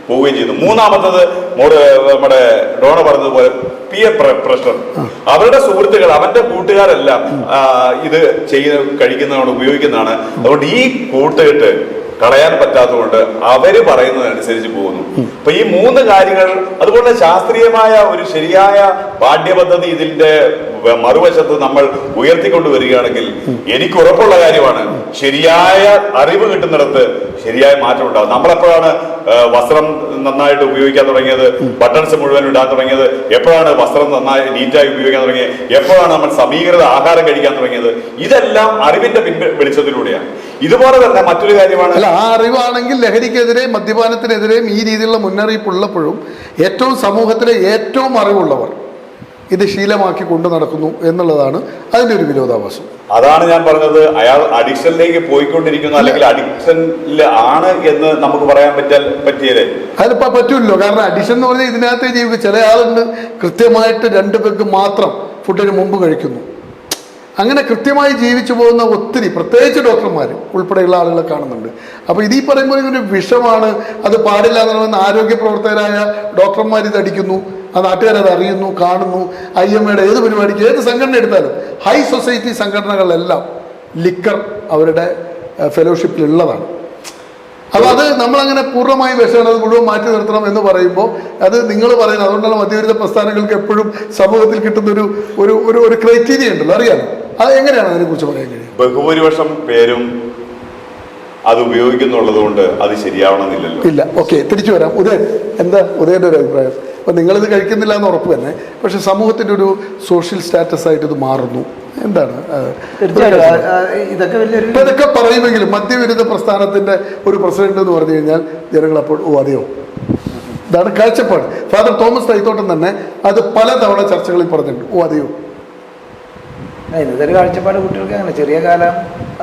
പോവുകയും ചെയ്തു. മൂന്നാമത്തത് നമ്മുടെ ഡോണ പറഞ്ഞതുപോലെ പിയർ പ്രഷർ. അവരുടെ സുഹൃത്തുക്കൾ, അവന്റെ കൂട്ടുകാരെല്ലാം ഇത് കഴിക്കുന്നതാണ്, ഉപയോഗിക്കുന്നതാണ്. അതുകൊണ്ട് ഈ കൂട്ടുകെട്ട് കളയാൻ പറ്റാത്തതുകൊണ്ട് അവര് പറയുന്നതനുസരിച്ച് പോകുന്നു. അപ്പൊ ഈ 3 കാര്യങ്ങൾ, അതുപോലെ ശാസ്ത്രീയമായ ഒരു ശരിയായ പാഠ്യപദ്ധതി ഇതിന്റെ മറുവശത്ത് നമ്മൾ ഉയർത്തിക്കൊണ്ടുവരികയാണെങ്കിൽ എനിക്ക് ഉറപ്പുള്ള കാര്യമാണ്, ശരിയായ അറിവ് കിട്ടുന്നിടത്ത് ശരിയായ മാറ്റം ഉണ്ടാവും. നമ്മളെപ്പോഴാണ് വസ്ത്രം നന്നായിട്ട് ഉപയോഗിക്കാൻ തുടങ്ങിയത്, ബട്ടൺസ് മുഴുവൻ ഇടാൻ തുടങ്ങിയത്, എപ്പോഴാണ് വസ്ത്രം നന്നായി നീറ്റായി ഉപയോഗിക്കാൻ തുടങ്ങിയത്, എപ്പോഴാണ് നമ്മൾ സമീകൃത ആഹാരം കഴിക്കാൻ തുടങ്ങിയത്? ഇതെല്ലാം അറിവിന്റെ വെളിച്ചത്തിലൂടെയാണ്. ഇതുപോലെ തന്നെ മറ്റൊരു കാര്യമാണ്, അല്ല, ആ അറിവാണെങ്കിൽ ലഹരിക്കെതിരെ മദ്യപാനത്തിനെതിരെയും ഈ രീതിയിലുള്ള മുന്നറിയിപ്പ് ഉള്ളപ്പോഴും ഏറ്റവും സമൂഹത്തിലെ ഏറ്റവും അറിവുള്ളവർ ഇത് ശീലമാക്കി കൊണ്ടു നടക്കുന്നു എന്നുള്ളതാണ് അതിൻ്റെ ഒരു വിരോധാഭാസം. അതാണ് ഞാൻ പറഞ്ഞത്. അയാൾ അഡിക്ഷനിലേക്ക് പോയിക്കൊണ്ടിരിക്കുന്നു, അല്ലെങ്കിൽ അഡിക്ഷനിൽ ആണ് എന്ന് നമുക്ക് പറയാൻ പറ്റിയല്ലേ? അതിലിപ്പോൾ പറ്റൂല്ലോ. കാരണം അഡിഷൻ എന്ന് പറഞ്ഞാൽ ഇതിനകത്ത് ജീവിക്കും. ചില ആളുണ്ട് കൃത്യമായിട്ട് 2 പെഗ് മാത്രം ഫുഡിന് മുമ്പ് കഴിക്കുന്നു. അങ്ങനെ കൃത്യമായി ജീവിച്ചു പോകുന്ന ഒത്തിരി, പ്രത്യേകിച്ച് ഡോക്ടർമാർ ഉൾപ്പെടെയുള്ള ആളുകളെ കാണുന്നുണ്ട്. അപ്പോൾ ഇതീ പറയുമ്പോൾ ഇതൊരു വിഷമാണ്, അത് പാടില്ല എന്ന് ആരോഗ്യ പ്രവർത്തകരായ ഡോക്ടർമാർ ഇത് അടിക്കുന്നു, ആ നാട്ടുകാരത് അറിയുന്നു, കാണുന്നു. IMAയുടെ ഏത് പരിപാടിക്ക്, ഏത് സംഘടന എടുത്താലും ഹൈ സൊസൈറ്റി സംഘടനകളിലെല്ലാം ലിക്കർ അവരുടെ ഫെലോഷിപ്പിലുള്ളതാണ്. അപ്പോൾ അത് നമ്മളങ്ങനെ പൂർണ്ണമായി വിഷമാണ്, അത് മുഴുവൻ മാറ്റി നിർത്തണം എന്ന് പറയുമ്പോൾ അത് നിങ്ങൾ പറയുന്നത്. അതുകൊണ്ടാണ് മദ്യവിരുദ്ധ പ്രസ്ഥാനങ്ങൾക്ക് എപ്പോഴും സമൂഹത്തിൽ കിട്ടുന്ന ഒരു ക്രൈറ്റീരിയ ഉണ്ടല്ലോ, അറിയാമോ? അത് എങ്ങനെയാണ് അതിനെക്കുറിച്ച് പറയാൻ കഴിയും? ബഹുഭൂരിപക്ഷം പേരും അത് ഉപയോഗിക്കുന്നുള്ളത് കൊണ്ട് അത് ശരിയാവണമെന്നില്ലല്ലോ. ഇല്ല. ഓക്കെ, തിരിച്ചു വരാം. എന്താ ഉദയൻ്റെ ഒരു അഭിപ്രായം? അപ്പം നിങ്ങളിത് കഴിക്കുന്നില്ല എന്ന് ഉറപ്പ് തന്നെ, പക്ഷെ സമൂഹത്തിൻ്റെ ഒരു സോഷ്യൽ സ്റ്റാറ്റസ് ആയിട്ട് ഇത് മാറുന്നു. എന്താണ് ഇതൊക്കെ പറയുമെങ്കിലും മദ്യവിരുദ്ധ പ്രസ്ഥാനത്തിൻ്റെ ഒരു പ്രസിഡന്റ് എന്ന് പറഞ്ഞു കഴിഞ്ഞാൽ ജനങ്ങൾ അപ്പോൾ അതെയോ, ഇതാണ് കാഴ്ചപ്പാട്. ഫാദർ തോമസ് തൈത്തോട്ടൻ തന്നെ അത് പലതവണ ചർച്ചകളിൽ പറഞ്ഞിട്ടുണ്ട്. അതെയോ, ഇന്നത്തെ കാഴ്ചപ്പാട് കുട്ടികൾക്ക് അങ്ങനെ ചെറിയ കാലം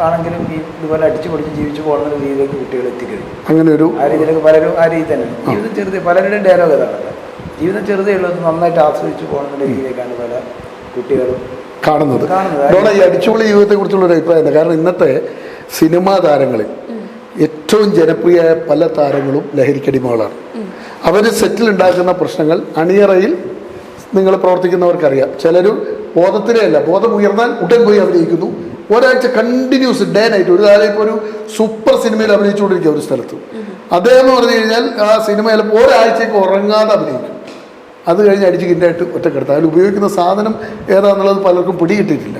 ആണെങ്കിലും ഇതുപോലെ അടിച്ചു പൊടിച്ച് ജീവിച്ചു പോകുന്ന രീതിയിലേക്ക് കുട്ടികൾ എത്തിക്കഴിഞ്ഞു. അങ്ങനെ ഒരു ആ രീതിയിലേക്ക് പലരും ആ രീതി തന്നെ. ജീവിതം ചെറുതേ, പലരുടെയും ഡയലോഗ് അതാണ്, ജീവിതം ചെറുതേ ഉള്ളത് നന്നായിട്ട് ആസ്വദിച്ചു പോകുന്ന രീതിയിലേക്കാണ് പല കുട്ടികളും കാണുന്നത്. ഈ അടിച്ചുപൊളി ജീവിതത്തെ കുറിച്ചുള്ള ഒരു അഭിപ്രായം എന്താ? കാരണം ഇന്നത്തെ സിനിമാ താരങ്ങളിൽ ഏറ്റവും ജനപ്രിയമായ പല താരങ്ങളും ലഹരിക്കടിമകളാണ്. അവർ സെറ്റിൽ ഉണ്ടാക്കുന്ന പ്രശ്നങ്ങൾ അണിയറയിൽ നിങ്ങൾ പ്രവർത്തിക്കുന്നവർക്കറിയാം. ചിലരും ബോധത്തിലേ അല്ല, ബോധം ഉയർന്നാൽ ഉടൻ പോയി അഭിനയിക്കുന്നു. ഒരാഴ്ച കണ്ടിന്യൂസ് ഡേ നൈറ്റ്. ഒരു കാലം ഇപ്പോൾ ഒരു സൂപ്പർ സിനിമയിൽ അഭിനയിച്ചുകൊണ്ടിരിക്കുക ഒരു സ്ഥലത്ത്. അദ്ദേഹം എന്ന് പറഞ്ഞു കഴിഞ്ഞാൽ ആ സിനിമ ചിലപ്പോൾ ഒരാഴ്ചയ്ക്ക് ഉറങ്ങാതെ അഭിനയിക്കും. അത് കഴിഞ്ഞ് അടിച്ച് കിണ്ടായിട്ട് ഒറ്റക്കെടുത്ത്. അതിൽ ഉപയോഗിക്കുന്ന സാധനം ഏതാണെന്നുള്ളത് പലർക്കും പിടികിട്ടിയിട്ടില്ല.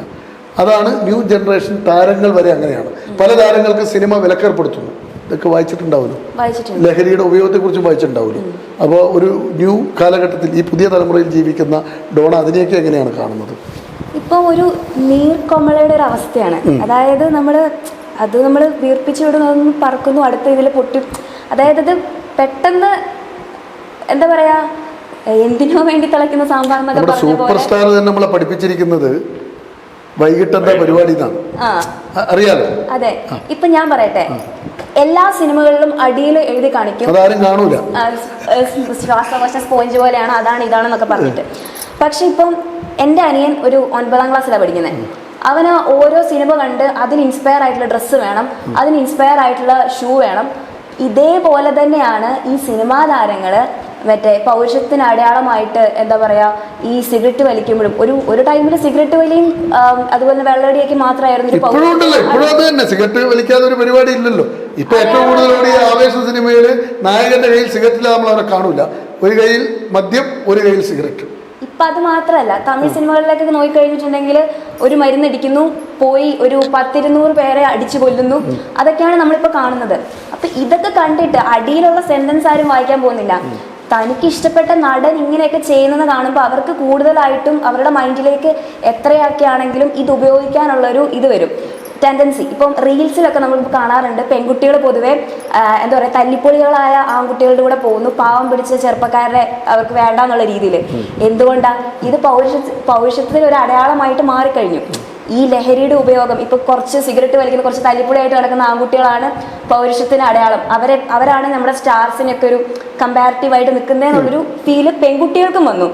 അതാണ് ന്യൂ ജനറേഷൻ താരങ്ങൾ വരെ അങ്ങനെയാണ്. പല താരങ്ങൾക്ക് സിനിമ വിലക്കേർപ്പെടുത്തുന്നു. ഇതൊക്കെ വായിച്ചിട്ടുണ്ടാവുമല്ലോ, ലഹരിയുടെ ഉപയോഗത്തെക്കുറിച്ച് വായിച്ചിട്ടുണ്ടാവുമല്ലോ. അപ്പോൾ ഒരു ന്യൂ കാലഘട്ടത്തിൽ ഈ പുതിയ തലമുറയിൽ ജീവിക്കുന്ന ഡോണ അതിനെയൊക്കെ എങ്ങനെയാണ് കാണുന്നത്? ഇപ്പോൾ ഒരു നീർക്കൊമളയുടെ ഒരു അവസ്ഥയാണ്. അതായത് നമ്മൾ വീർപ്പിച്ചു വിടുന്നതൊന്നും പറക്കുന്നു, അടുത്ത ഇതിൽ പൊട്ടി. അതായത് ഇത് പെട്ടെന്ന് എന്താ പറയാ, എന്തിനോ വേണ്ടി തിളയ്ക്കുന്ന സാമ്പാർ എന്നൊക്കെ പറഞ്ഞ സൂപ്പർ സ്റ്റാർ തന്നെ നമ്മളെ പഠിപ്പിച്ചിരിക്കുന്നത് വൈകിട്ടത്തെ പരിപാടി അറിയാലോ. അതെ. ഇപ്പൊ ഞാൻ പറയട്ടെ, എല്ലാ സിനിമകളിലും അടിയിൽ എഴുതി കാണിക്കും അതാരും കാണൂല, ശ്വാസകോശ സ്പോഞ്ച് പോലെയാണ്, അതാണ് ഇതാണെന്നൊക്കെ പറഞ്ഞിട്ട്. പക്ഷെ ഇപ്പം എൻ്റെ അനിയൻ ഒരു 9ാം ക്ലാസ്സിലാണ് പഠിക്കുന്നത്. അവന് ഓരോ സിനിമ കണ്ട് അതിന് ഇൻസ്പയർ ആയിട്ടുള്ള ഡ്രസ്സ് വേണം, അതിന് ഇൻസ്പയർ ആയിട്ടുള്ള ഷൂ വേണം. ഇതേപോലെ തന്നെയാണ് ഈ സിനിമാ താരങ്ങൾ മറ്റേ പൗരുഷത്തിന് അടയാളമായിട്ട് എന്താ പറയുക, ഈ സിഗരറ്റ് വലിക്കുമ്പോഴും ഒരു ടൈമിൽ സിഗരറ്റ് വലിയും അതുപോലെ വെള്ളടിയൊക്കെ മാത്രമായിരുന്നു. സിഗരറ്റ് വലിക്കാതെ ഒരു പരിപാടി ഇല്ലല്ലോ. ഇപ്പൊ ഏറ്റവും കൂടുതൽ ഈ ആവേശ സിനിമയില് നായകന്റെ കയ്യിൽ സിഗരറ്റില്ല, നമ്മൾ അവരെ കാണൂല. ഒരു കയ്യിൽ മദ്യം, ഒരു കയ്യിൽ സിഗരറ്റ്. ഇപ്പം അത് മാത്രമല്ല, തമിഴ് സിനിമകളിലേക്കൊക്കെ നോക്കിക്കഴിഞ്ഞിട്ടുണ്ടെങ്കിൽ ഒരു മരുന്നടിക്കുന്നു, പോയി ഒരു 10-200 പേരെ അടിച്ചു കൊല്ലുന്നു. അതൊക്കെയാണ് നമ്മളിപ്പോൾ കാണുന്നത്. അപ്പം ഇതൊക്കെ കണ്ടിട്ട് അടിയിലുള്ള സെന്റൻസ് ആരും വായിക്കാൻ പോകുന്നില്ല. തനിക്ക് ഇഷ്ടപ്പെട്ട നടൻ ഇങ്ങനെയൊക്കെ ചെയ്യുന്നത് കാണുമ്പോൾ അവർക്ക് കൂടുതലായിട്ടും അവരുടെ മൈൻഡിലേക്ക് എത്രയൊക്കെ ആണെങ്കിലും ഇത് ഉപയോഗിക്കാനുള്ളൊരു ഇത് വരും, ടെൻഡൻസി. ഇപ്പം റീൽസിലൊക്കെ നമ്മൾ കാണാറുണ്ട്, പെൺകുട്ടികൾ പൊതുവെ എന്താ പറയുക, തല്ലിപ്പൊളികളായ ആൺകുട്ടികളുടെ കൂടെ പോകുന്നു, പാവം പിടിച്ച ചെറുപ്പക്കാരെ അവർക്ക് വേണ്ട എന്നുള്ള രീതിയിൽ. എന്തുകൊണ്ടാണ്? ഇത് പൗരുഷത്തിൽ ഒരു അടയാളമായിട്ട് മാറിക്കഴിഞ്ഞു. ഈ ലഹരിയുടെ ഉപയോഗം ഇപ്പോൾ കുറച്ച് സിഗരറ്റ് വലിക്കുന്ന കുറച്ച് തല്ലിപ്പൊളിയായിട്ട് നടക്കുന്ന ആൺകുട്ടികളാണ് പൗരുഷത്തിന് അടയാളം. അവരാണ് നമ്മുടെ സ്റ്റാർസിനൊക്കെ ഒരു കമ്പാരിറ്റീവായിട്ട് നിൽക്കുന്നതെന്നുള്ളൊരു ഫീല് പെൺകുട്ടികൾക്കും വന്നു.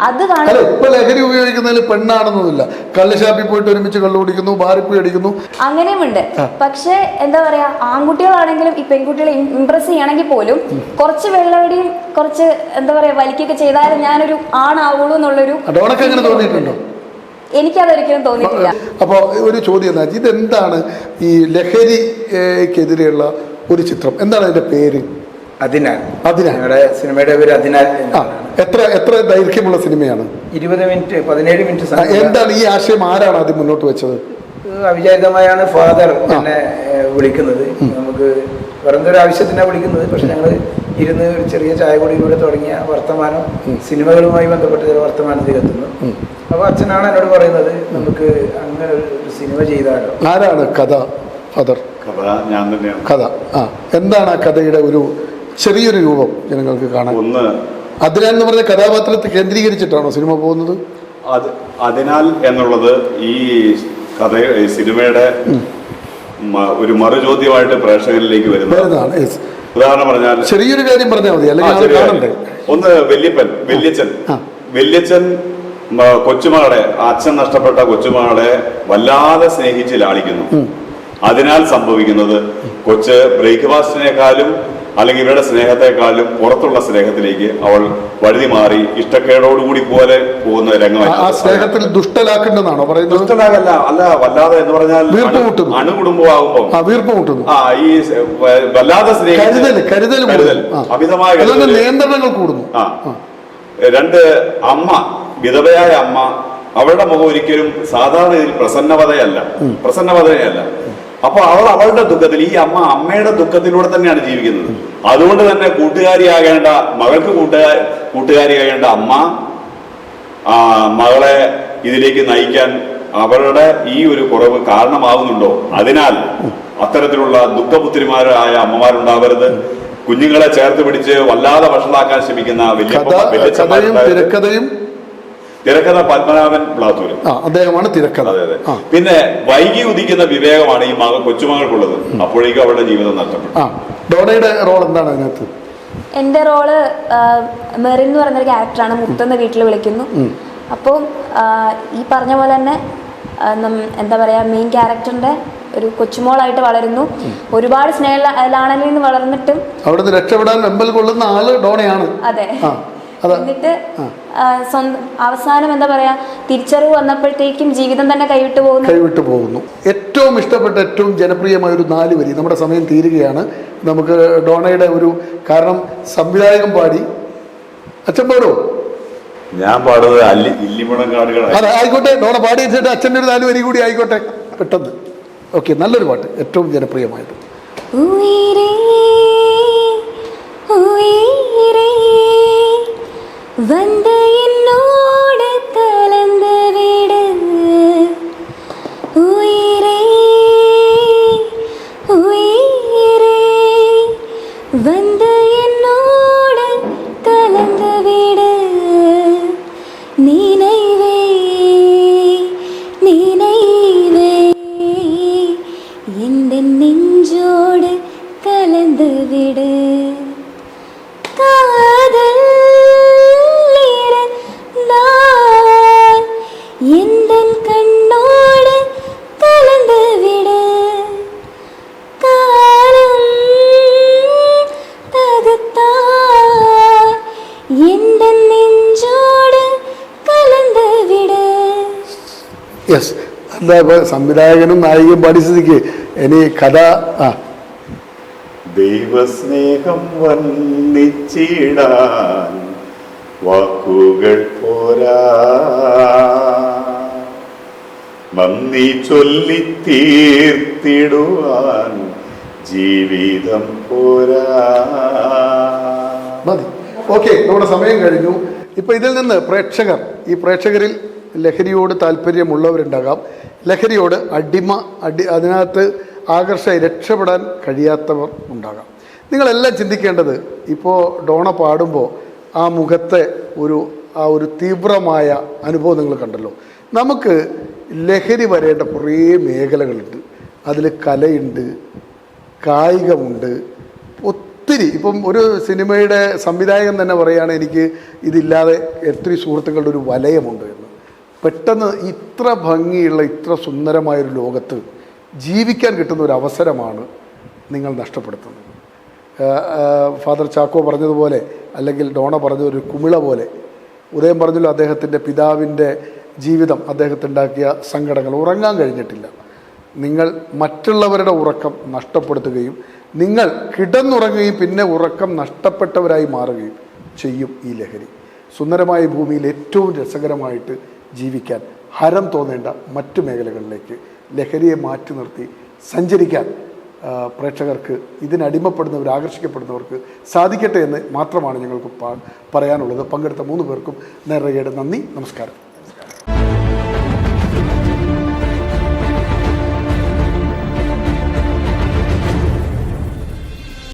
അത് കാണും. ലഹരി ഉപയോഗിക്കുന്നതിൽ പെണ്ണാണെന്നൊന്നുമില്ല. കള്ളുഷാപ്പിൽ പോയിട്ട് ഒരുമിച്ച് കള്ളു കുടിക്കുന്നു, ബാറിപ്പോയി അടിക്കുന്നു, അങ്ങനെയുമുണ്ട്. പക്ഷെ എന്താ പറയാ, ആൺകുട്ടികളാണെങ്കിലും ഈ പെൺകുട്ടികളെ ഇംപ്രസ് ചെയ്യണമെങ്കിൽ പോലും കുറച്ച് വെള്ളവടിയും കുറച്ച് എന്താ പറയാ വലിക്കൊക്കെ ചെയ്താലും ഞാനൊരു ആണാവുള്ളൂ എന്നുള്ളൊരു തോന്നിയിട്ടുണ്ടോ? എനിക്കതൊരിക്കലും തോന്നിയിട്ടില്ല. അപ്പോൾ ഒരു ചോദ്യം എന്താ, ഇതെന്താണ് ഈ ലഹരിക്കെതിരെയുള്ള ഒരു ചിത്രം? എന്താണ് അതിന്റെ പേര്? അതിനാൽ സിനിമയുടെ പേര് അതിനാൽ. എത്ര ദൈർഘ്യമുള്ള സിനിമയാണ്? 20 മിനിറ്റ് 17 മിനിറ്റ്. എന്താണ് ഈ ആശയം? ആരാണ് ആദ്യം മുന്നോട്ട് വെച്ചത്? അവിചാരിതമായാണ് ഫാദർ എന്നെ വിളിക്കുന്നത്. നമുക്ക് വെറുതെ ഒരു ആവശ്യത്തിനാണ് വിളിക്കുന്നത്. പക്ഷെ ഞങ്ങൾ ഇരുന്ന് ഒരു ചെറിയ ചായ കുടിയിലൂടെ തുടങ്ങിയ വർത്തമാനം സിനിമകളുമായി ബന്ധപ്പെട്ട് ചില വർത്തമാനത്തിൽ എത്തുന്നു. അപ്പോൾ അച്ഛനാണ് എന്നോട് പറയുന്നത്, നമുക്ക് അങ്ങനെ ഒരു സിനിമ ചെയ്താലോ. ആരാണ് കഥ ഫാദർ? കഥ ഞാൻ തന്നെയാണ്. കഥ എന്താണ് ആ കഥയുടെ ഒരു ചെറിയൊരു രൂപം ജനങ്ങൾക്ക് കാണാൻ? ഒന്ന് അതിനാൽ എന്ന് പറഞ്ഞ കഥാപാത്രത്തെ കേന്ദ്രീകരിച്ചിട്ടാണോ സിനിമ പോകുന്നത്? അതിനാൽ എന്നുള്ളത് ഈ കഥ സിനിമയുടെ ഒരു മറുചോദ്യമായിട്ട് പ്രേക്ഷകരിലേക്ക് വരുന്നതാണ്. ഉദാഹരണം പറഞ്ഞാൽ ചെറിയൊരു കാര്യം പറഞ്ഞാൽ മതി, അല്ലെങ്കിൽ ഒന്ന് വല്യച്ഛൻ കൊച്ചുമകളെ, അച്ഛൻ നഷ്ടപ്പെട്ട കൊച്ചുമകളെ വല്ലാതെ സ്നേഹിച്ച് ലാളിക്കുന്നു. അതിനാൽ സംഭവിക്കുന്നത് കൊച്ച് ബ്രേക്ക്ഫാസ്റ്റിനേക്കാളും അല്ലെങ്കിൽ ഇവരുടെ സ്നേഹത്തെക്കാളും പുറത്തുള്ള സ്നേഹത്തിലേക്ക് അവൾ വഴുതി മാറി ഇഷ്ടക്കേടോടുകൂടി പോലെ പോകുന്ന രംഗമാണ്. സ്നേഹത്തിൽ ദുഷ്ടലാക്കേണ്ടതാണോ പറയുന്നത്? ദുഷ്ടലാകല്ല, അല്ല, വല്ലാതെ എന്ന് പറഞ്ഞാൽ അണുകുടുംബമാകുമ്പോൾ ഈ വല്ലാതെ കരുതൽ അമിതമായ നിയന്ത്രണങ്ങൾ കൂടുന്നു. രണ്ട്, അമ്മ, വിധവയായ അമ്മ, അവളുടെ മുഖം ഒരിക്കലും സാധാരണ രീതിയിൽ പ്രസന്നവതയല്ല. അപ്പൊ അവൾ അവളുടെ ദുഃഖത്തിൽ, ഈ അമ്മയുടെ ദുഃഖത്തിലൂടെ തന്നെയാണ് ജീവിക്കുന്നത്. അതുകൊണ്ട് തന്നെ മകൾക്ക് കൂട്ടുകാരിയാകേണ്ട അമ്മ മകളെ ഇതിലേക്ക് നയിക്കാൻ അവരുടെ ഈ ഒരു കുറവ് കാരണമാകുന്നുണ്ടോ? അതിനാൽ അത്തരത്തിലുള്ള ദുഃഖപുത്രിമാരായ അമ്മമാരുണ്ടാവരുത്. കുഞ്ഞുങ്ങളെ ചേർത്ത് പിടിച്ച് വല്ലാതെ വഷളാക്കാൻ ശ്രമിക്കുന്ന തിരക്കഥ പത്മനാഭൻ പ്ലാത്തൂര്, അദ്ദേഹമാണ് തിരക്കഥ. പിന്നെ വൈകി ഉദിക്കുന്ന വിവേകമാണ് ഈ കൊച്ചുമകൾക്കുള്ളത്. അപ്പോഴേക്കും അവരുടെ ജീവിതം നഷ്ടപ്പെട്ടു. ഡോണയുടെ റോൾ എന്താണ് അതിനകത്ത്? എൻ്റെ റോള് മെറിൻ എന്ന് പറയുന്നൊരു ക്യാരക്ടറാണ്. മുത്തെന്ന് വീട്ടിൽ വിളിക്കുന്നു. അപ്പോൾ ഈ പറഞ്ഞ പോലെ തന്നെ എന്താ പറയുക, മെയിൻ ക്യാരക്ടറിന്റെ ഒരു കൊച്ചുമോളായിട്ട് വളരുന്നു. ഒരുപാട് സ്നേഹലാണലിൽ നിന്ന് വളർന്നിട്ടും അവിടുന്ന് രക്ഷപ്പെടാൻ വെമ്പൽ കൊള്ളുന്ന ആള് ഡോണയാണ്. അതെ. എന്നിട്ട് അവസാനം എന്താ പറയാ, തിരിച്ചറിവ് വന്നപ്പോഴത്തേക്കും ജീവിതം തന്നെ കൈവിട്ടു പോകുന്നു. ഏറ്റവും ഇഷ്ടപ്പെട്ട, ഏറ്റവും ജനപ്രിയമായ ഒരു 4 വരി. നമ്മുടെ സമയം തീരുകയാണ്. നമുക്ക് ഡോണയുടെ ഒരു, കാരണം സംവിധായകൻ പാടി, അച്ഛൻ പാടോ? ഞാൻ പാടുന്നത് ഇല്ലിമുളങ്കാടുകളാണ്. അതെ, ആയിക്കോട്ടെ. ഡോണ പാടി വെച്ചിട്ട് അച്ഛൻ്റെ ഒരു 4 വരി കൂടി ആയിക്കോട്ടെ പെട്ടെന്ന്. ഓക്കെ, നല്ലൊരു പാട്ട്, ഏറ്റവും ജനപ്രിയമായത്. வந்து என்னோடு கலந்து விடு உயிரே உயிரே, வந்து என்னோடு கலந்து விடு நினைவே நினைவே, எந்த நெஞ்சோடு கலந்து விடு. காதல் கண்ணோடு கலந்து விடு, காலம் தகுத்தா எந்த நெஞ்சோடு கலந்து விடு. യെസ്, എന്താ സംവിധായകനും നായികയും പാടി സ്ഥിതിക്ക് ഇനി കഥ. ദൈവസ്നേഹം വന്നിച്ചിടാൻ വാക്കുകൾ പോരാ, നന്ദി ചൊല്ലി തീർത്തിടുവാൻ ജീവിതം പോരാ. മതി. ഓക്കെ, നമ്മുടെ സമയം കഴിഞ്ഞു. ഇപ്പൊ ഇതിൽ നിന്ന് ഈ പ്രേക്ഷകരിൽ ലഹരിയോട് താല്പര്യമുള്ളവരുണ്ടാകാം, ലഹരിയോട് അതിനകത്ത് ആകർഷമായി രക്ഷപ്പെടാൻ കഴിയാത്തവർ ഉണ്ടാകാം. നിങ്ങളെല്ലാം ചിന്തിക്കേണ്ടത്, ഇപ്പോൾ ഡോണ പാടുമ്പോൾ ആ മുഖത്തെ ആ ഒരു തീവ്രമായ അനുഭവം നിങ്ങൾ കണ്ടല്ലോ. നമുക്ക് ലഹരി വരേണ്ട കുറേ മേഖലകളുണ്ട്. അതിൽ കലയുണ്ട്, കായികമുണ്ട്, ഒത്തിരി. ഇപ്പം ഒരു സിനിമയുടെ സംവിധായകൻ തന്നെ പറയുകയാണ്, എനിക്ക് ഇതില്ലാതെ എത്ര സുഹൃത്തുക്കളുടെ ഒരു വലയമുണ്ട് എന്ന്. പെട്ടെന്ന് ഇത്ര ഭംഗിയുള്ള, ഇത്ര സുന്ദരമായൊരു ലോകത്ത് ജീവിക്കാൻ കിട്ടുന്ന ഒരു അവസരമാണ് നിങ്ങൾ നഷ്ടപ്പെടുത്തുന്നത്. ഫാദർ ചാക്കോ പറഞ്ഞതുപോലെ, അല്ലെങ്കിൽ ഡോണ പറഞ്ഞതൊരു കുമിള പോലെ, ഉദയം പറഞ്ഞല്ലോ അദ്ദേഹത്തിൻ്റെ പിതാവിൻ്റെ ജീവിതം, അദ്ദേഹത്തിനുണ്ടാക്കിയ സങ്കടങ്ങൾ, ഉറങ്ങാൻ കഴിഞ്ഞിട്ടില്ല. നിങ്ങൾ മറ്റുള്ളവരുടെ ഉറക്കം നഷ്ടപ്പെടുത്തുകയും നിങ്ങൾ കിടന്നുറങ്ങുകയും പിന്നെ ഉറക്കം നഷ്ടപ്പെട്ടവരായി മാറുകയും ചെയ്യും ഈ ലഹരി. സുന്ദരമായ ഭൂമിയിൽ ഏറ്റവും രസകരമായിട്ട് ജീവിക്കാൻ ഹരം തോന്നേണ്ട മറ്റു മേഖലകളിലേക്ക് ലഹരിയെ മാറ്റി നിർത്തി സഞ്ചരിക്കാൻ പ്രേക്ഷകർക്ക് ഇതിനടിമപ്പെടുന്നവർ, ആകർഷിക്കപ്പെടുന്നവർക്ക് സാധിക്കട്ടെ എന്ന് മാത്രമാണ് ഞങ്ങൾക്ക് പറയാനുള്ളത്. പങ്കെടുത്ത 3 പേർക്കും നിറയെ നന്ദി, നമസ്കാരം.